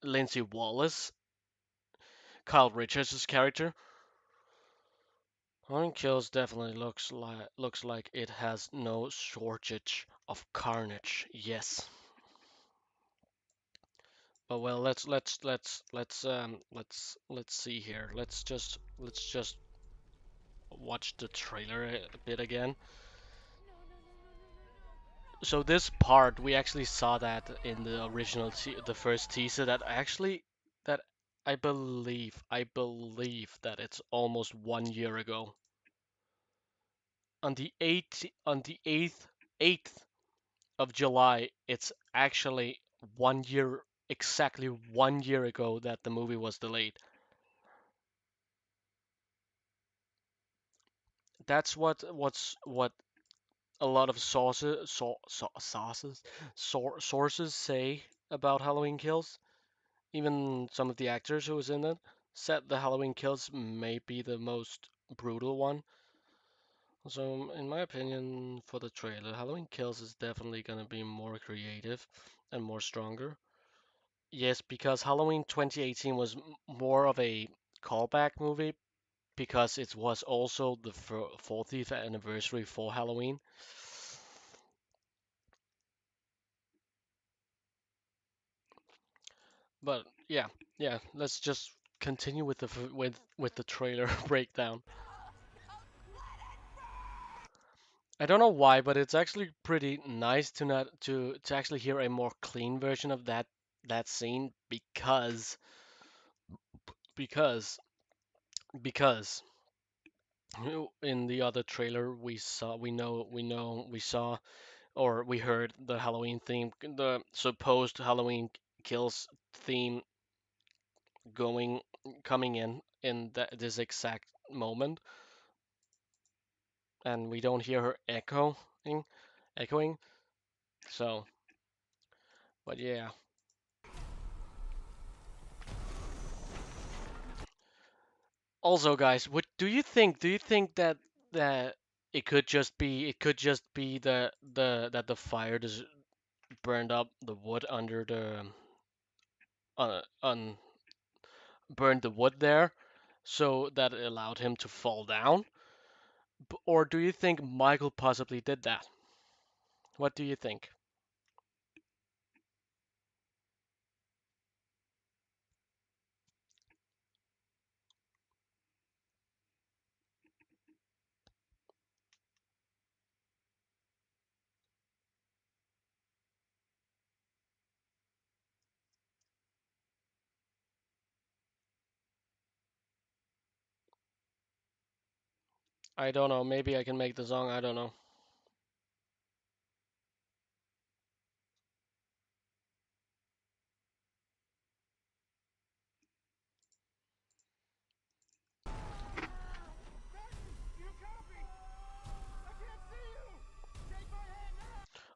Lindsay Wallace, Kyle Richards' character. Horn Kills definitely looks like it has no shortage of carnage. Yes. But well, let's see here. Let's just watch the trailer a bit again. So this part we actually saw that in the original the first teaser that actually that I believe that it's almost 1 year ago. On the 8th of July, it's actually 1 year exactly 1 year ago that the movie was delayed. that's what a lot of sources say about Halloween Kills. Even some of the actors who was in it said the Halloween Kills may be the most brutal one. So, in my opinion, for the trailer, Halloween Kills is definitely gonna be more creative and more stronger. Yes, because Halloween 2018 was more of a callback movie because it was also the 40th anniversary for Halloween. But yeah, yeah, let's just continue with the with the trailer breakdown. I don't know why, but it's actually pretty nice to not to actually hear a more clean version of that scene because because in the other trailer we saw or we heard the Halloween theme, the supposed Halloween Kills theme going coming in this exact moment, and we don't hear her echoing. So, but yeah. Also, guys, what do you think? Do you think that it could just be the that the fire just burned up the wood under the on burned the wood there, so that it allowed him to fall down? Or do you think Michael possibly did that? What do you think? I don't know. Maybe I can make the song. I don't know.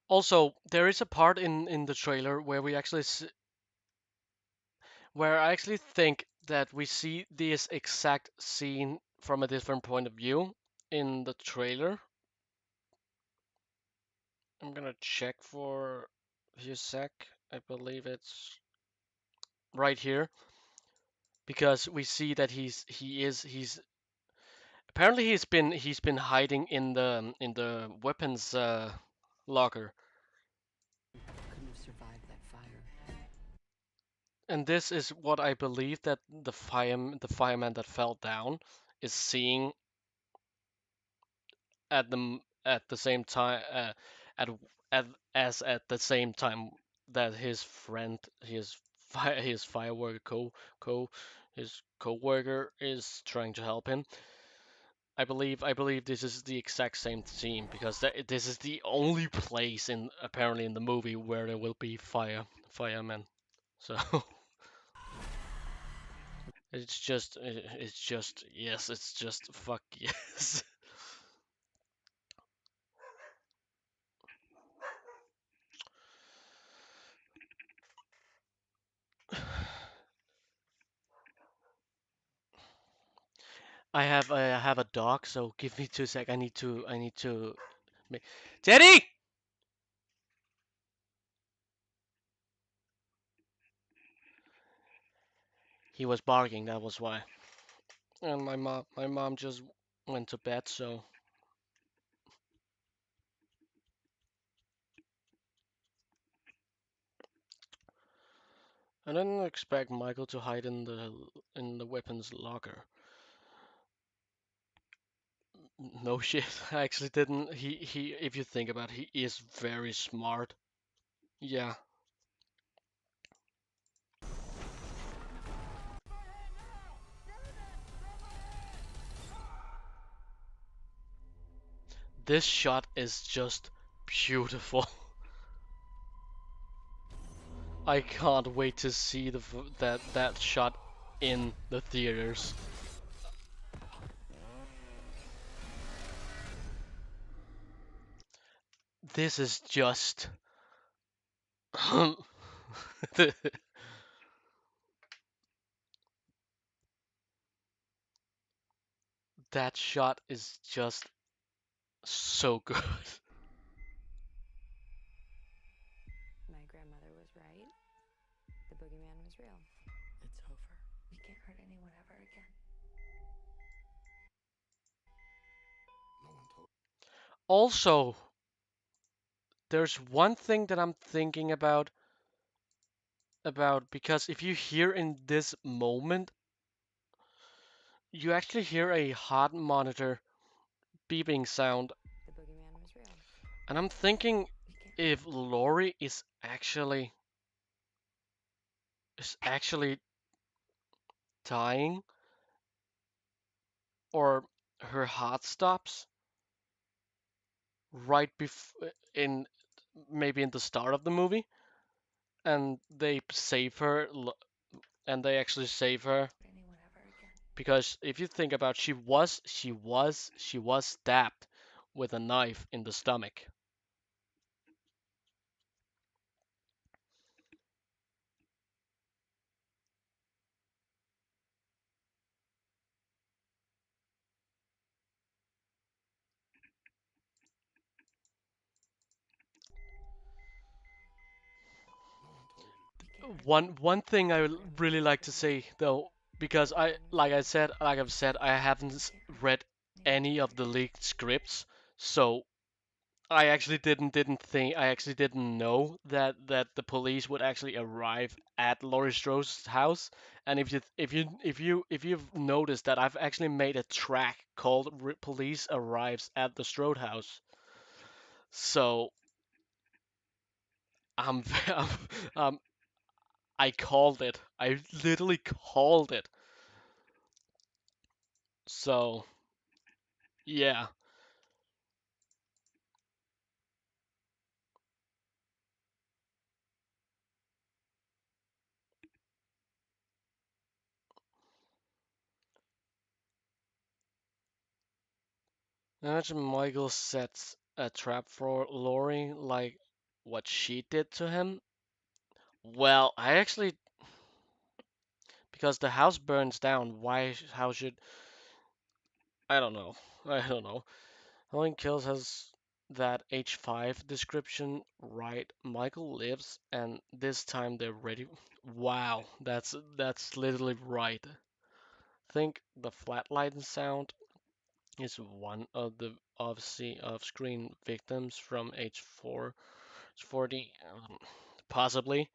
Also, there is a part in the trailer where where I actually think that we see this exact scene from a different point of view in the trailer. I'm gonna check for a sec. I believe it's right here because we see that he's apparently he's been hiding in the weapons locker. Couldn't have survived that fire. And this is what I believe that the fireman that fell down is seeing at the same time at at at the same time that his friend his fireworker co his co-worker is trying to help him. I believe this is the exact same scene because this is the only place in apparently in the movie where there will be firemen. So it's just yes, it's just fuck yes. I have a dog, so give me 2 sec. I need to Teddy! He was barking, that was why. And my mom just went to bed, so I didn't expect Michael to hide in the weapons locker. No shit, I actually didn't. He if you think about it, he is very smart. Yeah. This shot is just beautiful. I can't wait to see that shot in the theaters. This is just that shot is just so good. My grandmother was right. The boogeyman was real. It's over. We can't hurt anyone ever again. No one told. Also, there's one thing that I'm thinking about because if you hear in this moment, you actually hear a heart monitor beeping sound, The boogeyman was real. and I'm thinking We can't. if Lori is actually dying or her heart stops right in maybe in the start of the movie and they save her and they actually save her Anyone ever again. because if you think about she was stabbed with a knife in the stomach. No one told you. We can't hurt One thing I would really like to say though, because like I've said, I haven't read any of the leaked scripts, so I actually didn't know that the police would actually arrive at Laurie Strode's house. And if you've noticed that I've actually made a track called "Police Arrives at the Strode House," so I'm, um, I called it. I literally called it. So yeah, imagine Michael sets a trap for Laurie like what she did to him. Well, I actually because the house burns down. How should I don't know. I don't know. Halloween Kills has that H5 description right. Michael lives, and this time they're ready. Wow, that's literally right. Think the flatline sound is one of the off-screen victims from H4 40, possibly.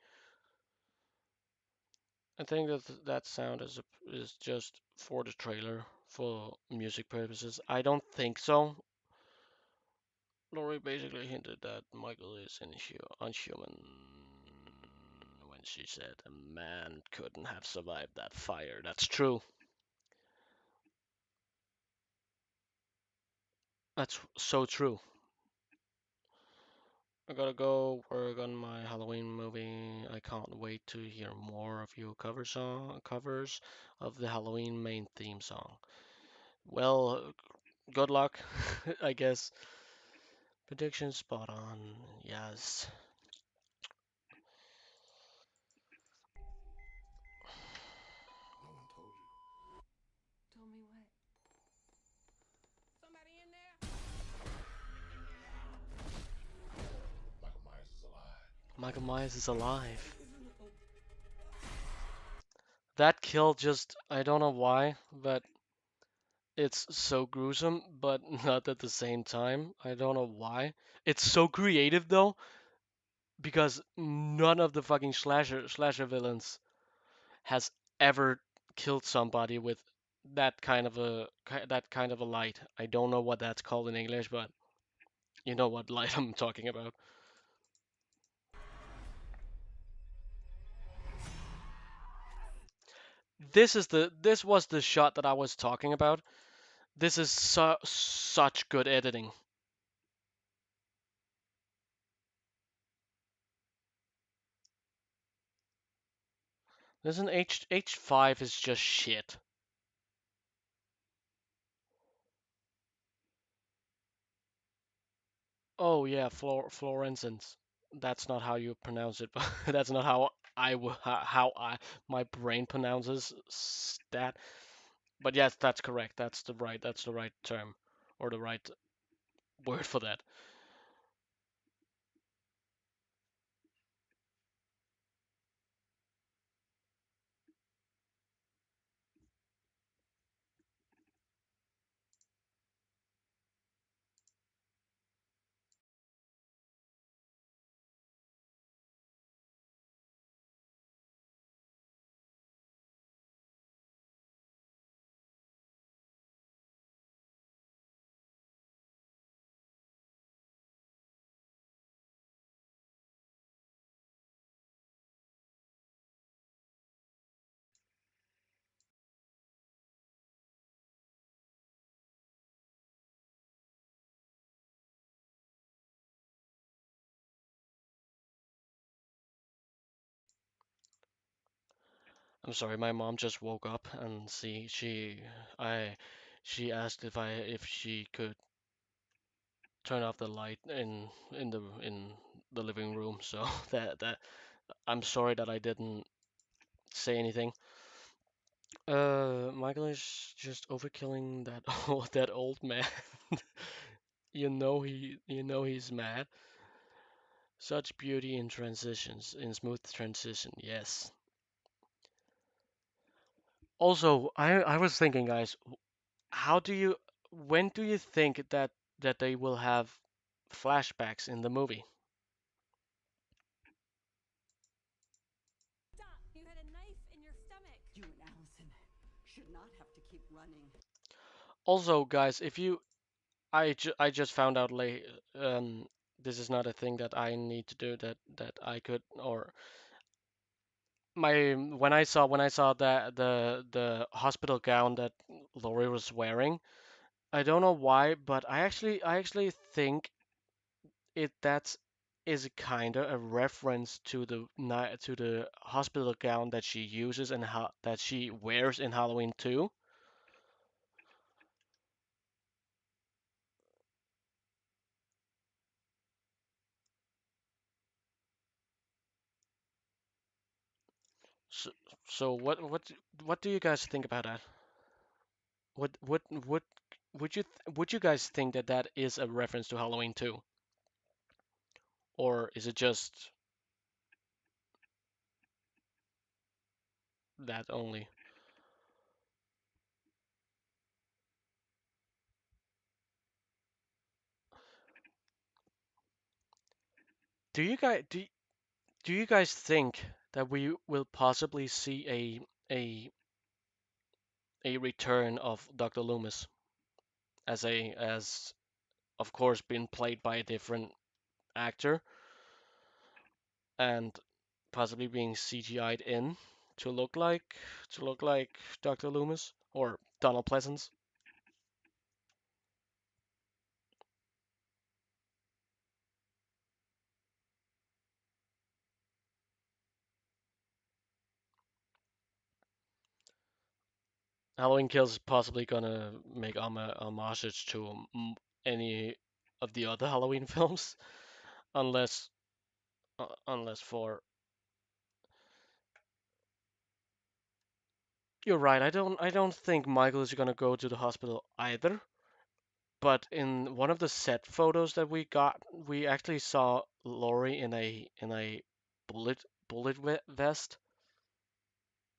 I think that sound is just for the trailer for music purposes. I don't think so. Laurie basically hinted that Michael is unhuman when she said a man couldn't have survived that fire. That's true. That's so true. I gotta go work on my Halloween movie. I can't wait to hear more of your covers of the Halloween main theme song. Well, good luck, I guess. Prediction spot on. Yes. No one told you. Told me what? Somebody in there? Michael Myers is alive. Michael Myers is alive. That kill just, I don't know why, but it's so gruesome, but not at the same time. I don't know why. It's so creative though, because none of the fucking slasher villains has ever killed somebody with that kind of a light. I don't know what that's called in English, but you know what light I'm talking about. This was the shot that I was talking about. This is such good editing. This an H5 is just shit. Oh yeah, Florensins. That's not how you pronounce it, but that's not how how I my brain pronounces that. But yes, that's correct. That's the right term or the right word for that. I'm sorry, my mom just woke up and I she asked if she could turn off the light in the living room. So that I'm sorry that I didn't say anything. Michael is just overkilling that that old man. You know he's mad. Such beauty in transitions, in smooth transition. Yes. Also, I was thinking, guys, how do you when do you think that they will have flashbacks in the movie? Stop! You had a knife in your stomach. You and Allison should not have to keep running. Also, guys, if you I just found out late this is not a thing that I need to do that I could or my when I saw that the hospital gown that Lori was wearing, I don't know why, but I actually think it that is kind of a reference to to the hospital gown that she uses and how that she wears in Halloween 2. So, so what do you guys think about that? What would you guys think that that is a reference to Halloween 2, or is it just that only? Do do you guys think that we will possibly see a return of Dr. Loomis as of course been played by a different actor and possibly being CGI'd in to look like Dr. Loomis or Donald Pleasance? Halloween Kills is possibly gonna make homage to any of the other Halloween films, unless unless for you're right. I don't think Michael is gonna go to the hospital either. But in one of the set photos that we got, we actually saw Lori in a vest,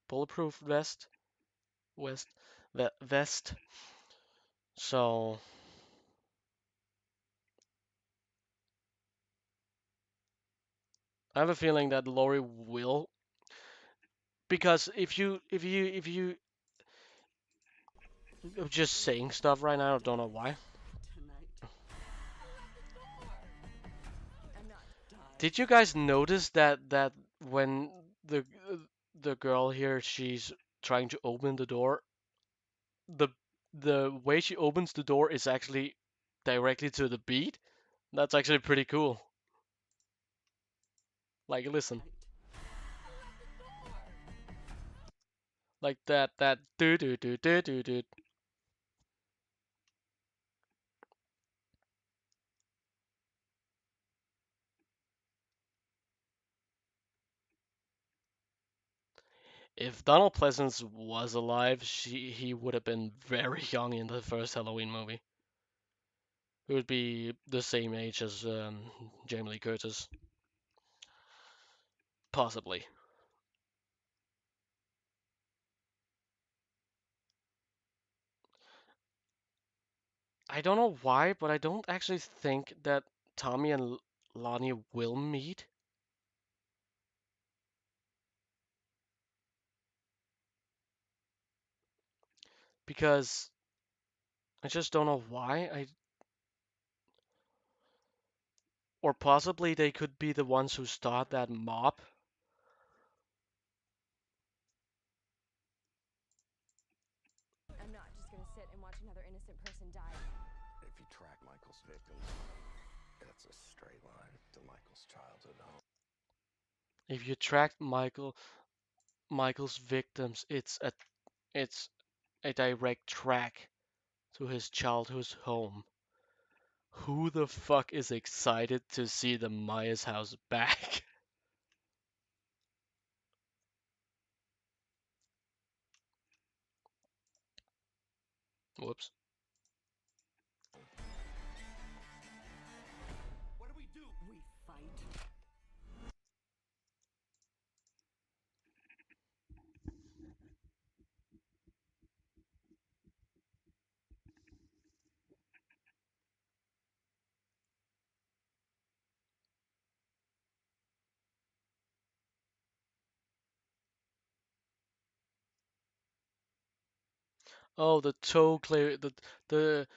bulletproof vest, vest. So I have a feeling that Lori will, because if you just saying stuff right now, I don't know why. Tonight, I'm not dying. Did you guys notice that when the girl here she's trying to open the door, the the way she opens the door is actually directly to the beat? That's actually pretty cool. Like listen, like that do do do do do do. If Donald Pleasance was alive, he would have been very young in the first Halloween movie. He would be the same age as Jamie Lee Curtis, possibly. I don't know why, but I don't actually think that Tommy and Lonnie will meet because I just don't know why. Or possibly they could be the ones who start that mob. I'm not just gonna sit and watch another innocent person die. If you track Michael's victims, cuts a straight line to Michael's childhood home. If you track Michael's victims, it's a direct track to his childhood home. Who the fuck is excited to see the Myers house back? Whoops. We fight. Oh, the toe clear the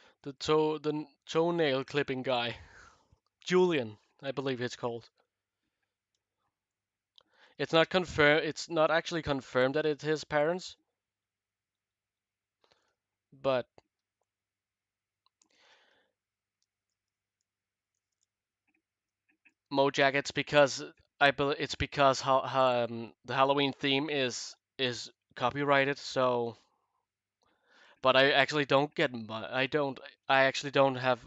toenail clipping guy. Julian, I believe it's called. It's not confirmed. It's not actually confirmed that it's his parents, but Mojack, it's because I believe it's because the Halloween theme is copyrighted. So, but I actually don't get I actually don't have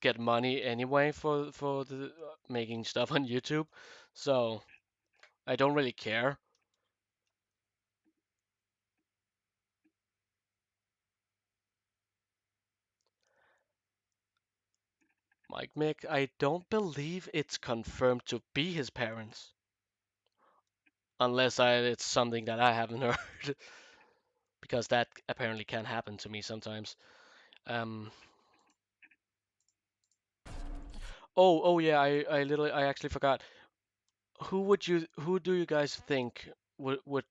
get money anyway for the making stuff on YouTube. So I don't really care. Mike Mick, I don't believe it's confirmed to be his parents, unless it's something that I haven't heard, because that apparently can happen to me sometimes. Um, oh yeah, I actually forgot. Who do you guys think would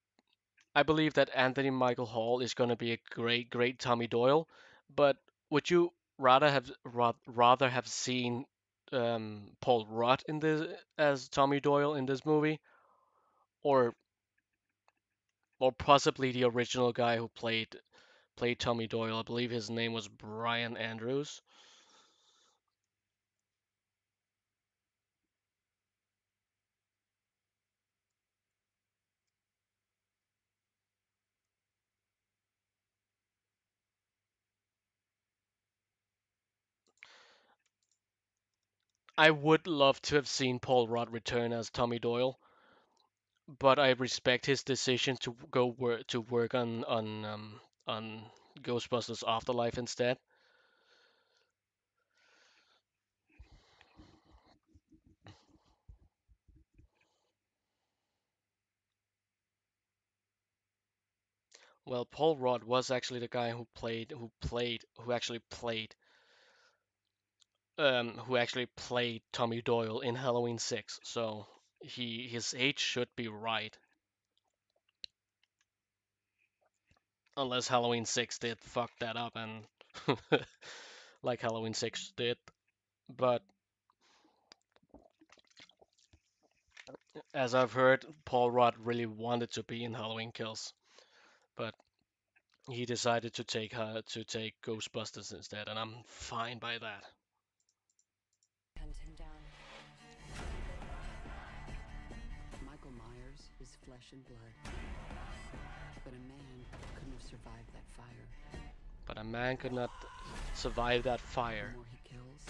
I believe that Anthony Michael Hall is going to be a great Tommy Doyle, but would you rather have seen Paul Rudd in this as Tommy Doyle in this movie, or possibly the original guy who played Tommy Doyle? I believe his name was Brian Andrews. I would love to have seen Paul Rudd return as Tommy Doyle, but I respect his decision to work on Ghostbusters Afterlife instead. Well, Paul Rudd was actually the guy who actually played Tommy Doyle in Halloween 6. So his age should be right, unless Halloween 6 did fuck that up and like Halloween 6 did. But as I've heard, Paul Rudd really wanted to be in Halloween Kills, but he decided to take Ghostbusters instead, and I'm fine by that. Hunt him down. Michael Myers is flesh and blood. But a man couldn't have survived that fire. But a man could not survive that The fire. more he kills,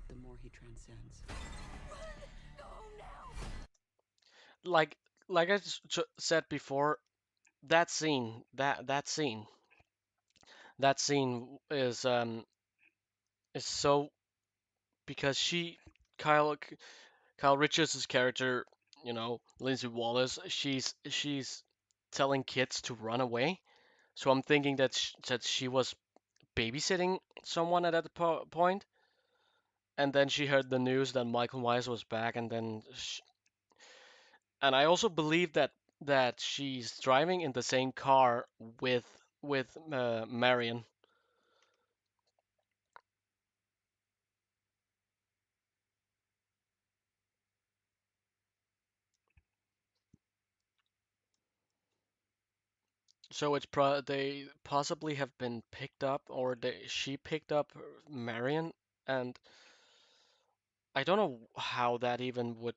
the more he transcends. Go now. Like I said before, that scene is so because Kyle Kyle Richards' character, Lindsay Wallace, she's telling kids to run away. So I'm thinking that she was babysitting someone at that point, and then she heard the news that Michael Myers was back, and I also believe that she's driving in the same car with Marion. So they possibly have been picked up, or she picked up Marion, and I don't know how that even would.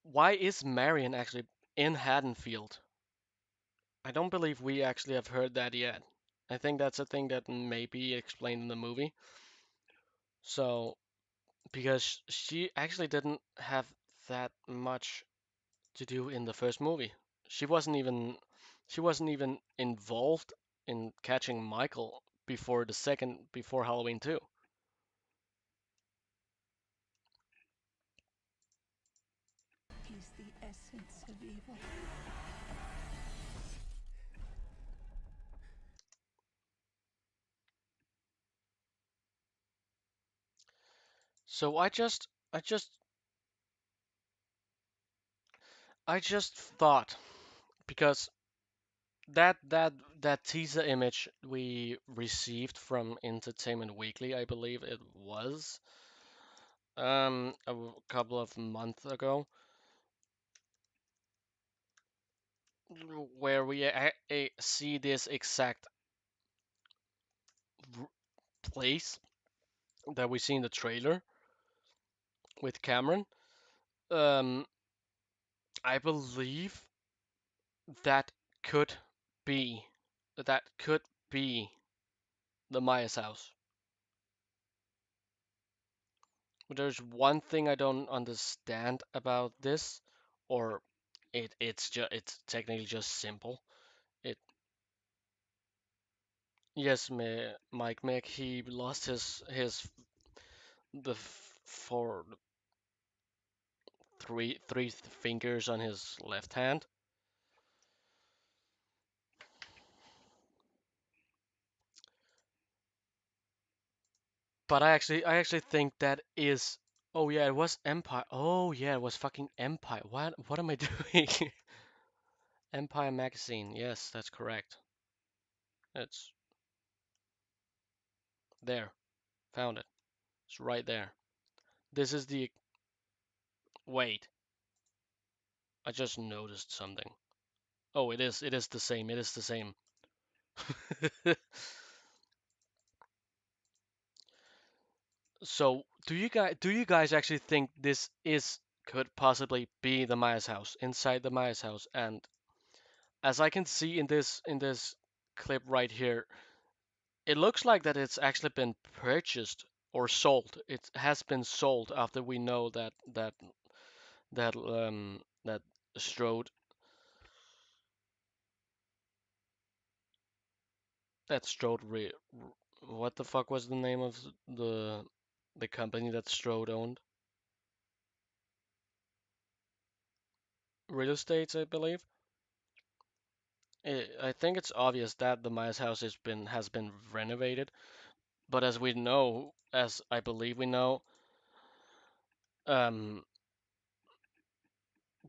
Why is Marion actually in Haddonfield? I don't believe we actually have heard that yet. I think that's a thing that may be explained in the movie. So, because she actually didn't have that much to do in the first movie. She wasn't even she wasn't even involved in catching Michael before Halloween 2. He's the essence of evil. So I just thought because that teaser image we received from Entertainment Weekly, I believe it was, couple of months ago, where we see this exact place that we see in the trailer with Cameron. Um, I believe that could be that could be the Myers house. But there's one thing I don't understand about this, or it's technically just simple. It Yes, Mike Mick, he lost his the four three fingers on his left hand. But I actually think that is. Oh yeah, it was Empire. Oh yeah, it was fucking Empire. What am I doing? Empire magazine. Yes, that's correct. It's there. Found it. It's right there. This is the. Wait, I just noticed something. Oh, it is the same. It is the same. So, do you guys actually think this is could possibly be the Myers house, inside the Myers house? And as I can see in this clip right here, it looks like that it's actually been purchased or sold. It has been sold after we know that Strode that Strode what the fuck was the name of the company that Strode owned? Real Estates, I believe. I think it's obvious that the Myers house has been renovated, but as I believe we know, um,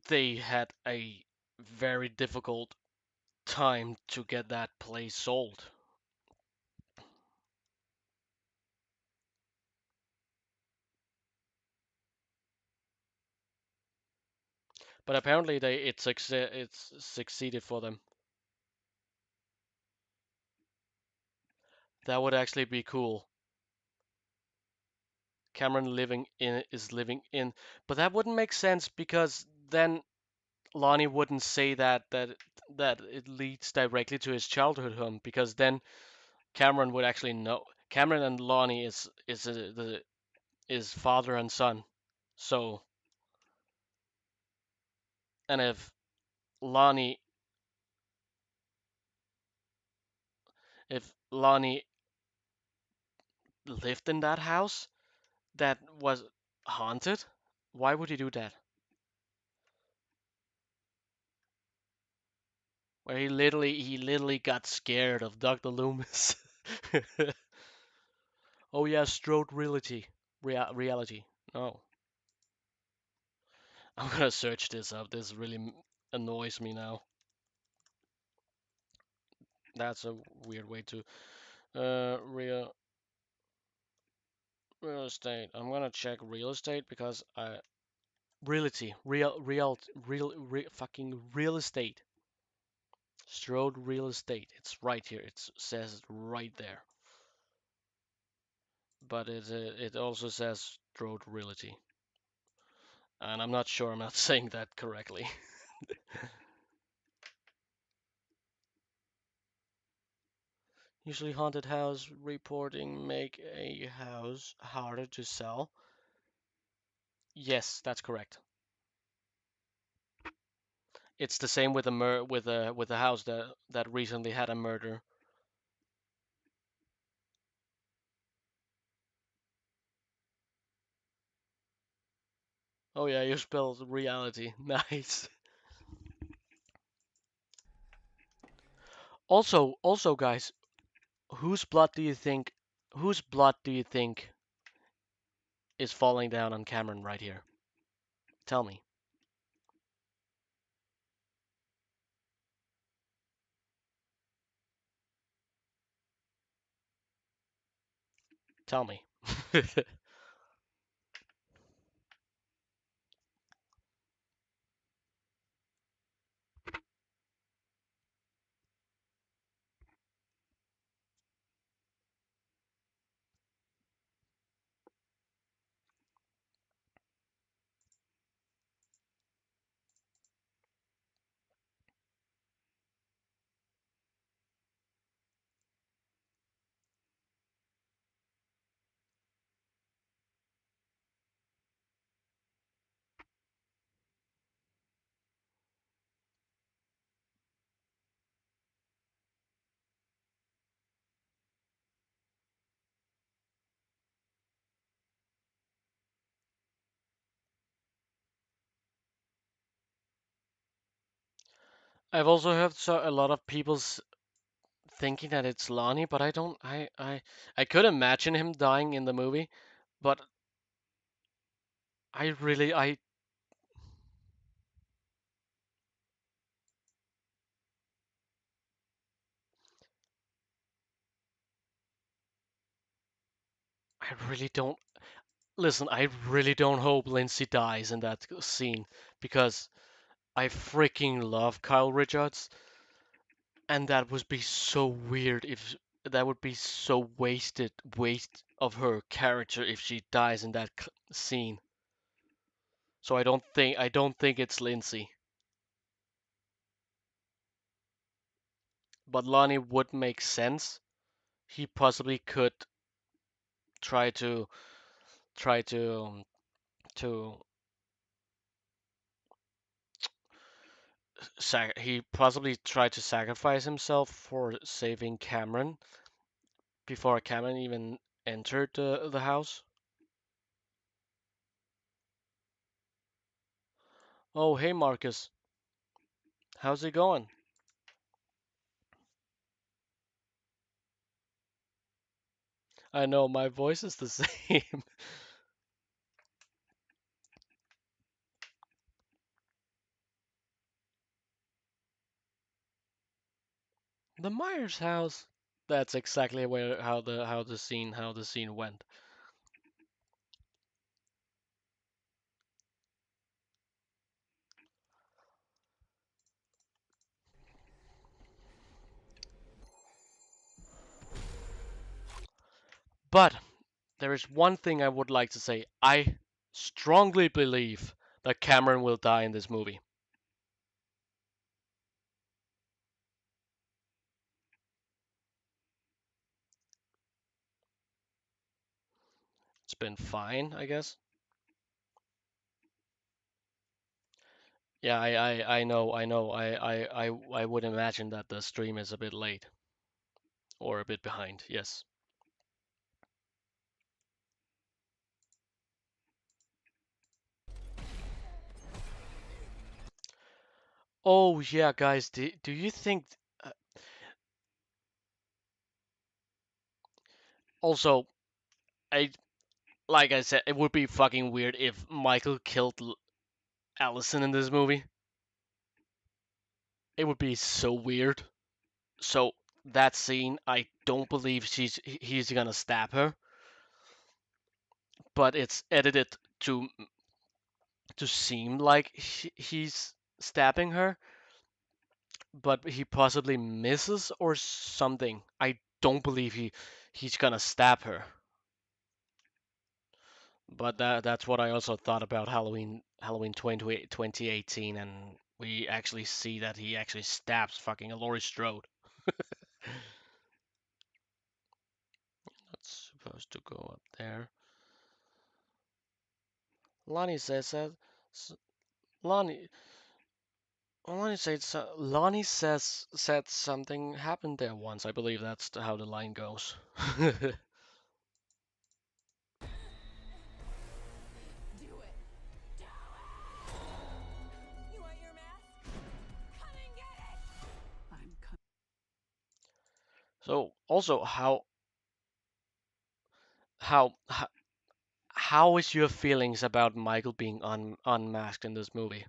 they had a very difficult time to get that place sold. But apparently it's succeeded for them. That would actually be cool. Cameron living in, but that wouldn't make sense because then Lonnie wouldn't say that it leads directly to his childhood home because then Cameron would actually know. Cameron and Lonnie is father and son. So, and if Lonnie If Lonnie lived in that house that was haunted, why would he do that? Where he literally got scared of Dr. Loomis. Oh yeah, strode reality. Reality. No. I'm gonna search this up. This really annoys me now. That's a weird way to real estate. I'm gonna check real estate because I realty fucking real estate. Strode real estate. It's right here. It says it right there. But it also says Strode Realty, and I'm not sure I'm not saying that correctly. Usually haunted house reporting make a house harder to sell. Yes, that's correct. It's the same with a house that recently had a murder. Oh yeah, you spelled reality. Nice. Also, guys, whose blood do you think whose blood do you think is falling down on Cameron right here? Tell me. Tell me. I've also heard a lot of people thinking that it's Lonnie, but I don't. I could imagine him dying in the movie, but I really I really don't. Listen, I really don't hope Lindsay dies in that scene because I freaking love Kyle Richards, and that would be so weird if that would be so waste of her character if she dies in that scene. So I don't think it's Lindsay, but Lonnie would make sense. He possibly could try to try to he possibly tried to sacrifice himself for saving Cameron before Cameron even entered the house. Oh, hey Marcus, how's it going? I know my voice is the same. The Myers house. That's exactly where how the scene went. But there is one thing I would like to say. I strongly believe that Cameron will die in this movie. It's been fine, I guess. Yeah, I know. I would imagine that the stream is a bit late. or a bit behind. Yes. Oh yeah, guys. Do you think? Uh, Also, I like I said, it would be fucking weird if Michael killed Allison in this movie. It would be so weird. So that scene, I don't believe he's gonna stab her, but it's edited to seem like he's stabbing her, but he possibly misses or something. I don't believe he's gonna stab her. But that's what I also thought about Halloween 2018, and we actually see that he actually stabs fucking Laurie Strode. That's supposed to go up there. Lonnie says that. Lonnie, Lonnie said something happened there once. I believe that's how the line goes. Do it. Do it. You want your mask? Come and get it. I'm coming. So also how how is your feelings about Michael being unmasked in this movie?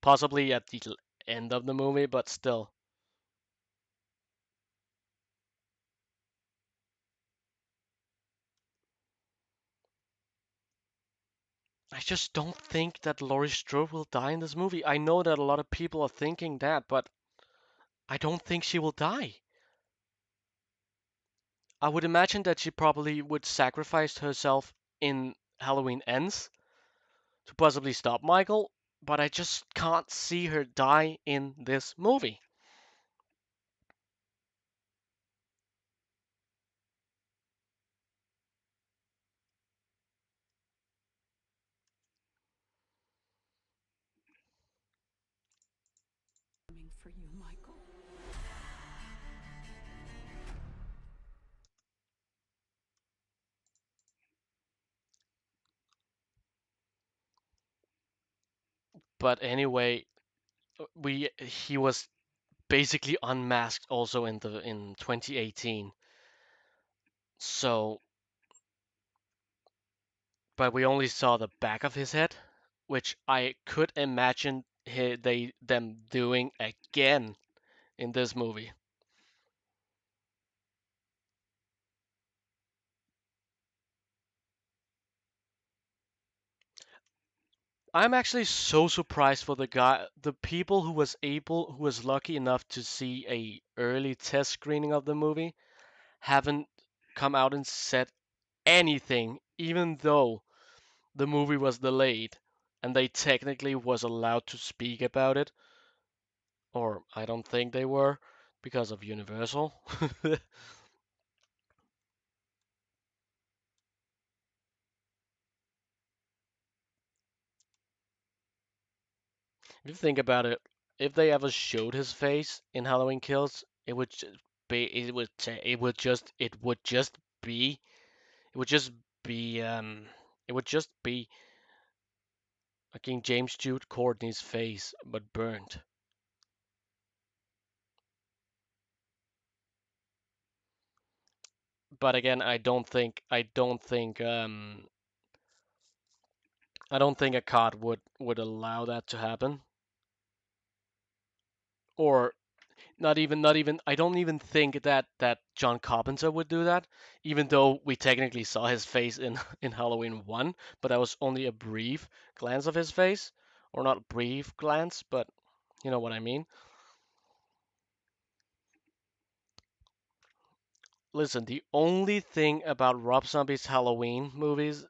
Possibly at the end of the movie, but still. I just don't think that Laurie Strode will die in this movie. I know that a lot of people are thinking that, but I don't think she will die. I would imagine that she probably would sacrifice herself in Halloween Ends to possibly stop Michael, but I just can't see her die in this movie. Coming for you, Michael. But anyway, we he was basically unmasked also in 2018. So, but we only saw the back of his head, which I could imagine them doing again in this movie. I'm actually so surprised for the people who was lucky enough to see a early test screening of the movie, haven't come out and said anything, even though the movie was delayed and they technically was allowed to speak about it, or I don't think they were because of Universal. If you think about it, if they ever showed his face in Halloween Kills, it would just be it would just be it would just be fucking James Jude Courtney's face but burnt. But again, I don't think a COD would allow that to happen. Or not even I don't even think that John Carpenter would do that, even though we technically saw his face in in Halloween 1, but that was only a brief glance of his face, or not brief glance, but you know what I mean. Listen, the only thing about Rob Zombie's Halloween movies,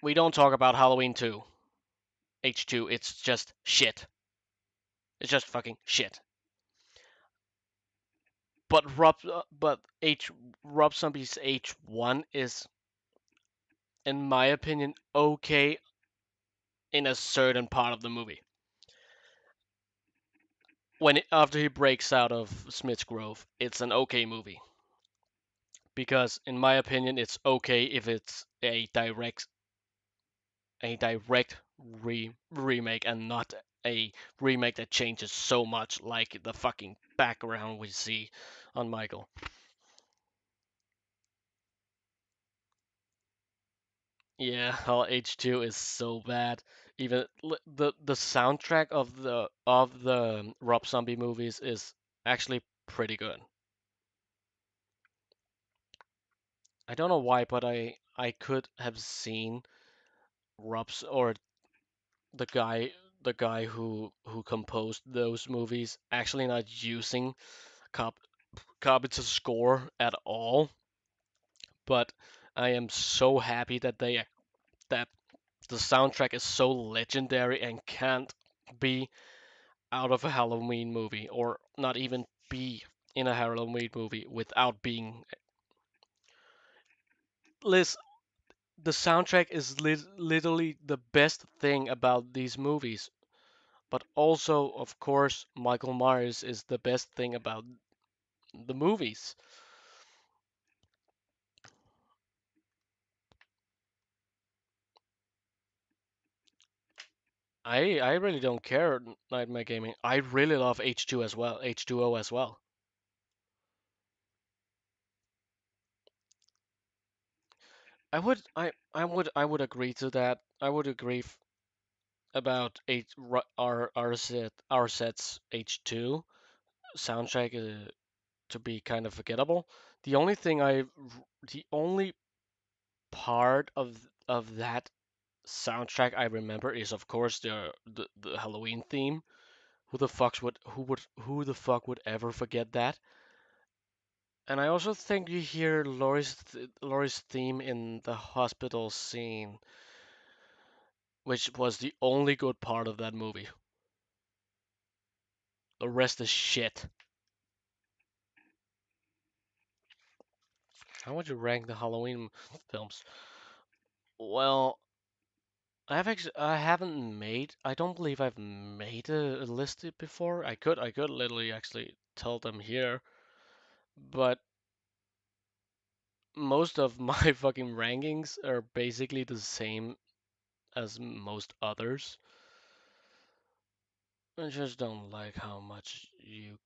we don't talk about Halloween 2, H2, it's just shit. It's just fucking shit. But Rob Zombie's H1 is, in my opinion, okay in a certain part of the movie. After he breaks out of Smith's Grove, it's an okay movie. because in my opinion it's okay if it's a direct remake and not a remake that changes so much like the fucking background we see on Michael. Yeah, how H2 is so bad. Even the soundtrack of the Rob Zombie movies is actually pretty good. I don't know why, but I could have seen Rob's or the guy who composed those movies actually not using Carp Carpenter's score at all. But I am so happy that the soundtrack is so legendary and can't be out of a Halloween movie or not even be in a Halloween movie without being Liz, the soundtrack is literally the best thing about these movies. But also, of course, Michael Myers is the best thing about the movies. I really don't care Nightmare Gaming. I really love H2 as well, H2O as well. I would agree to that. I would agree about our set's H2 soundtrack to be kind of forgettable. The only thing the only part of that soundtrack I remember is of course the Halloween theme. Who the fuck would ever forget that? And I also think you hear Laurie's theme in the hospital scene, which was the only good part of that movie. The rest is shit. How would you rank the Halloween films? Well, I don't believe I've made a list before. I could literally actually tell them here, but most of my fucking rankings are basically the same as most others. I just don't like how much you.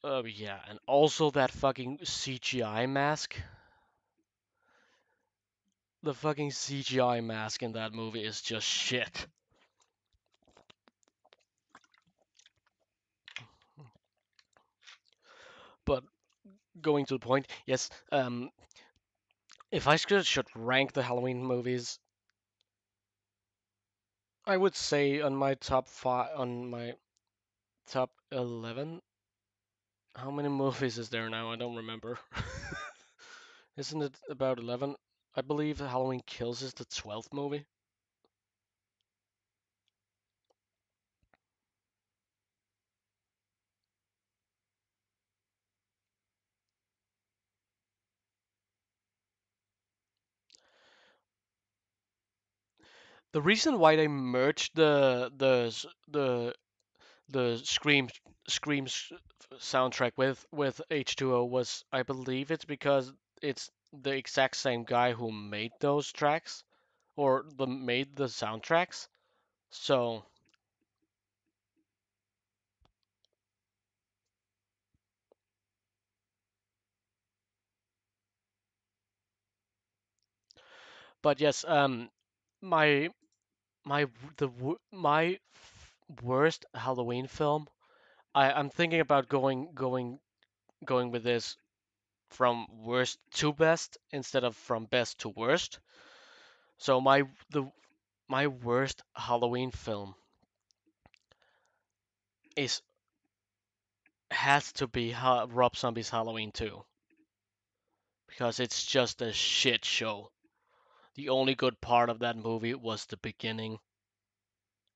Oh yeah, and also that fucking CGI mask. The fucking CGI mask in that movie is just shit. But going to the point, yes. If I should rank the Halloween movies, I would say on my top 11. How many movies is there now? I don't remember. Isn't it about 11? I believe Halloween Kills is the 12th movie. The reason why they merged the Scream soundtrack with H2O was, I believe it's because it's the exact same guy who made those tracks or made the soundtracks. So, but yes, my my my worst Halloween film. I'm thinking about going with this from worst to best instead of from best to worst. So the my worst Halloween film is has to be Rob Zombie's Halloween 2 because it's just a shit show. The only good part of that movie was the beginning,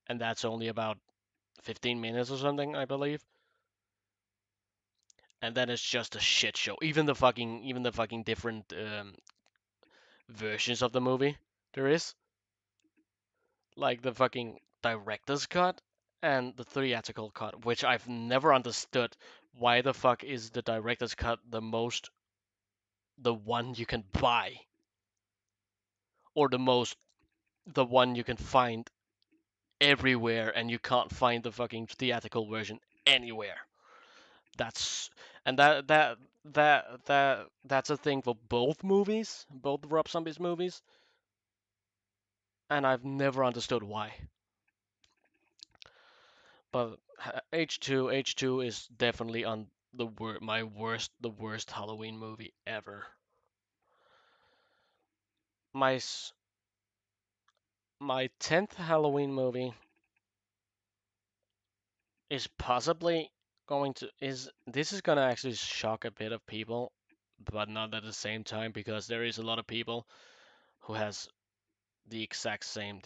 and that's only about 15 minutes or something, I believe. And then it's just a shit show. Even the fucking different versions of the movie there is, like the fucking director's cut and the theatrical cut, which I've never understood. Why the fuck is the director's cut the most? the one you can buy, or the one you can find everywhere, and you can't find the fucking theatrical version anywhere. That's and that's a thing for both movies, both Rob Zombies movies, and I've never understood why. But H2 is definitely on the worst Halloween movie ever. My my 10th Halloween movie is possibly going to is this is gonna actually shock a bit of people, but not at the same time because there is a lot of people who has the exact same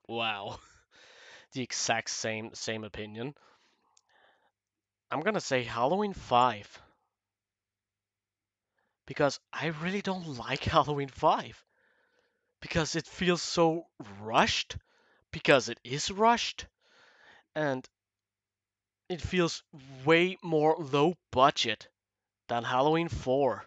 wow, the exact same opinion. I'm gonna say Halloween 5 because I really don't like Halloween 5 because it feels so rushed, because it is rushed, and it feels way more low budget than Halloween 4.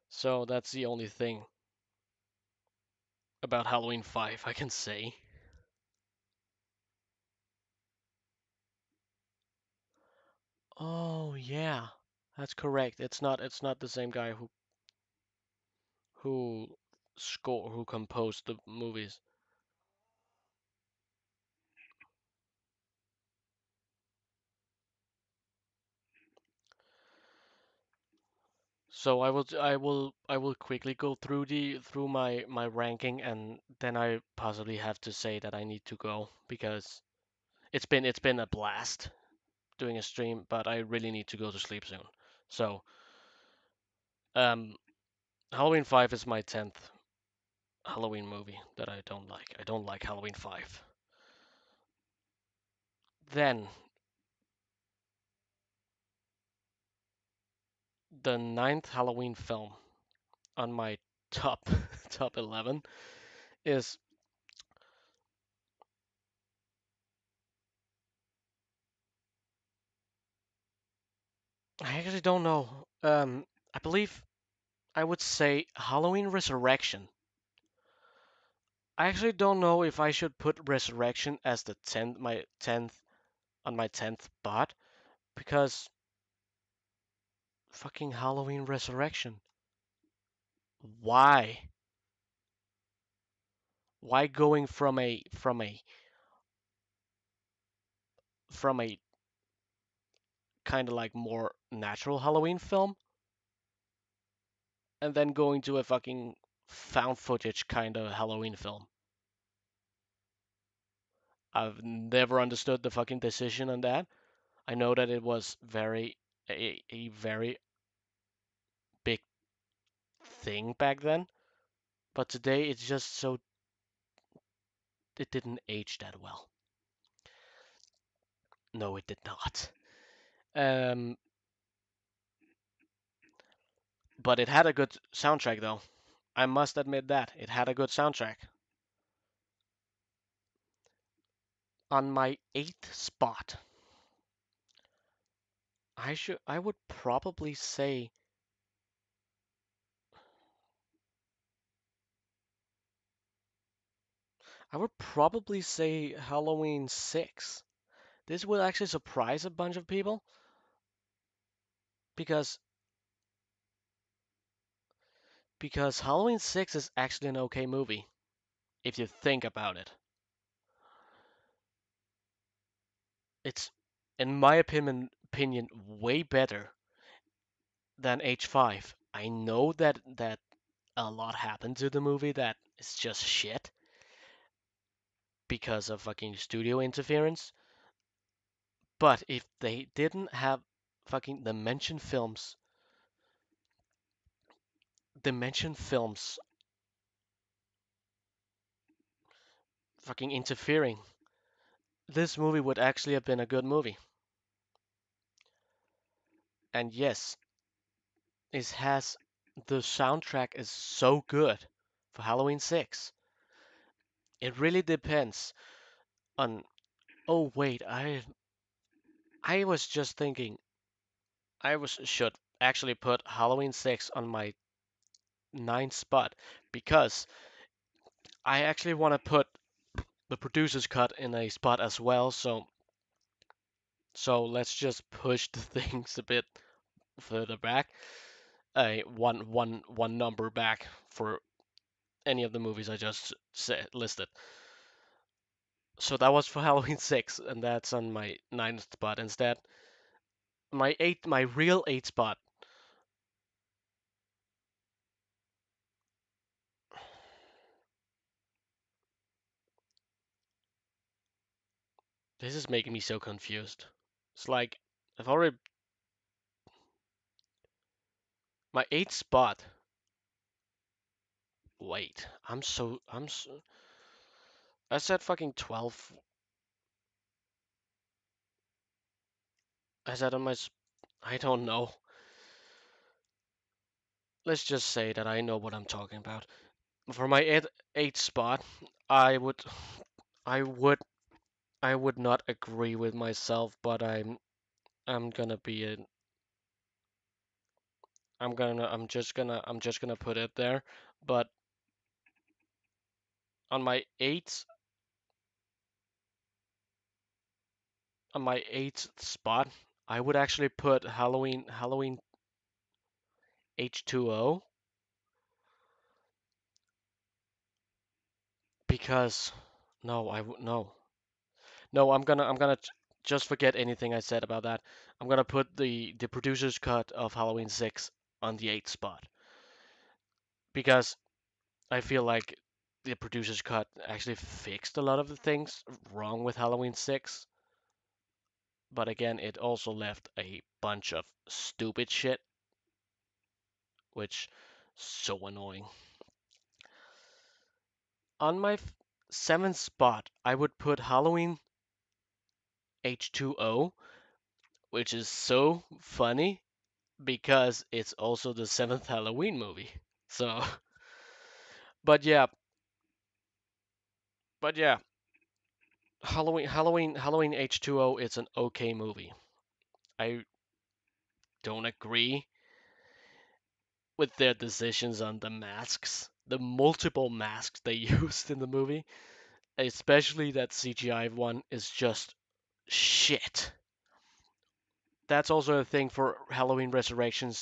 So that's the only thing about Halloween 5 I can say. Oh yeah, that's correct. It's not the same guy who who composed the movies. So I will quickly go through my ranking, and then I possibly have to say that I need to go because it's been a blast doing a stream, but I really need to go to sleep soon. So um Halloween 5 is my 10th Halloween movie that I don't like. I don't like Halloween 5. Then the ninth Halloween film on my top top 11 is I actually don't know. I believe I would say Halloween Resurrection. I actually don't know if I should put Resurrection as the 10th my 10th on my 10th spot because fucking Halloween Resurrection. Why? Why going from a kind of like more natural Halloween film and then going to a fucking found footage kind of Halloween film? I've never understood the fucking decision on that. I know that it was a very big thing back then, but today it's just so it didn't age that well. No, it did not. Um, but it had a good soundtrack though. I must admit that it had a good soundtrack. On my eighth spot, I would probably say Halloween 6. This will actually surprise a bunch of people because Halloween 6 is actually an okay movie if you think about it. It's in my opinion way better than H5. I know that a lot happened to the movie that is just shit because of fucking studio interference. But if they didn't have fucking Dimension Films fucking interfering this movie would actually have been a good movie. And yes, it has the soundtrack is so good for Halloween 6. It really depends on. Oh wait, I was just thinking should actually put Halloween 6 on my ninth spot because I actually want to put the producer's cut in a spot as well. So let's just push the things a bit further back, one number back for any of the movies I just listed. So that was for Halloween 6, and that's on my ninth spot instead. My real eight spot. This is making me so confused. It's like I've already my eighth spot. Wait, I said fucking 12. I said on my. I don't know. Let's just say that I know what I'm talking about. For my eighth spot, I would, I would, I would not agree with myself, but I'm gonna be a, I'm just gonna put it there. But on my eighth, on my eighth spot, I would actually put Halloween H2O because no, no, I'm gonna just forget anything I said about that. I'm gonna put the producer's cut of Halloween 6 on the eighth spot because I feel like the producer's cut actually fixed a lot of the things wrong with Halloween 6, but again, it also left a bunch of stupid shit, which so annoying. On my seventh spot, I would put Halloween H2O, which is so funny because it's also the seventh Halloween movie. So, but yeah, but yeah, Halloween H2O. It's an okay movie. I don't agree with their decisions on the masks, the multiple masks they used in the movie, especially that CGI one is just shit. That's also a thing for Halloween Resurrection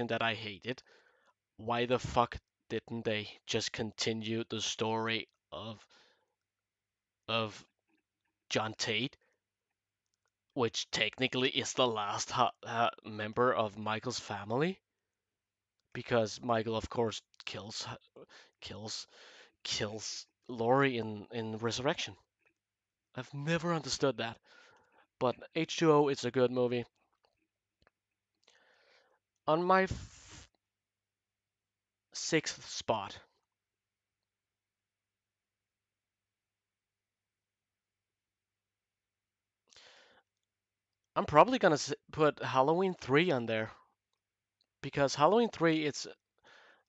that I hated. Why the fuck didn't they just continue the story of John Tate, which technically is the last member of Michael's family? Because Michael, of course, kills kills Laurie in Resurrection. I've never understood that. But H2O is a good movie. On my sixth spot, I'm probably gonna put Halloween 3 on there because Halloween 3 it's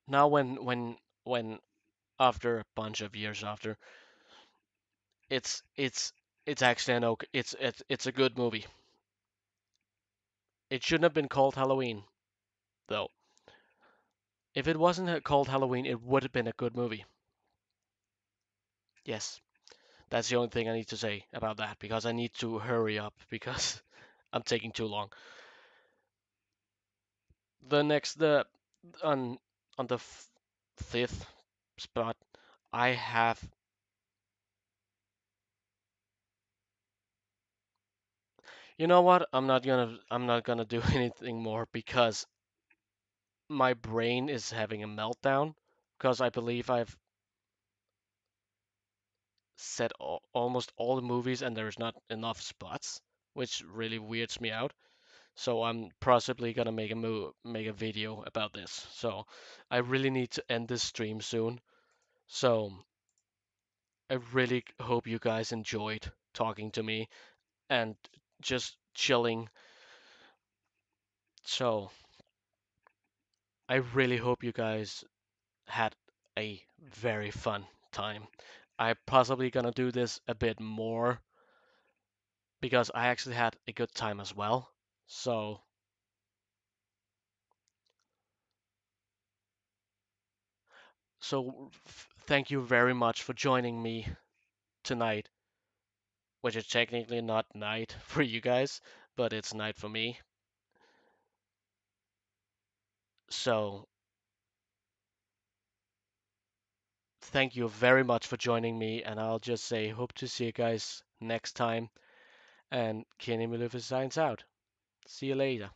now when after a bunch of years after it's it's it's actually an okay it's a good movie. It shouldn't have been called Halloween though. If it wasn't called Halloween, it would have been a good movie. Yes, that's the only thing I need to say about that because I need to hurry up because I'm taking too long. The next the on on the fifth spot, I have. You know what? I'm not gonna do anything more because my brain is having a meltdown because I believe I've said almost all the movies and there's not enough spots, which really weirds me out. So I'm possibly gonna make a video about this. So I really need to end this stream soon. So I really hope you guys enjoyed. talking to me and just chilling. So I really hope you guys had a very fun time. I'm possibly gonna do this a bit more because I actually had a good time as well. So thank you very much for joining me tonight, which is technically not night for you guys, but it's night for me. So thank you very much for joining me, and I'll just say hope to see you guys next time. And Kenny Malufis signs out. See you later.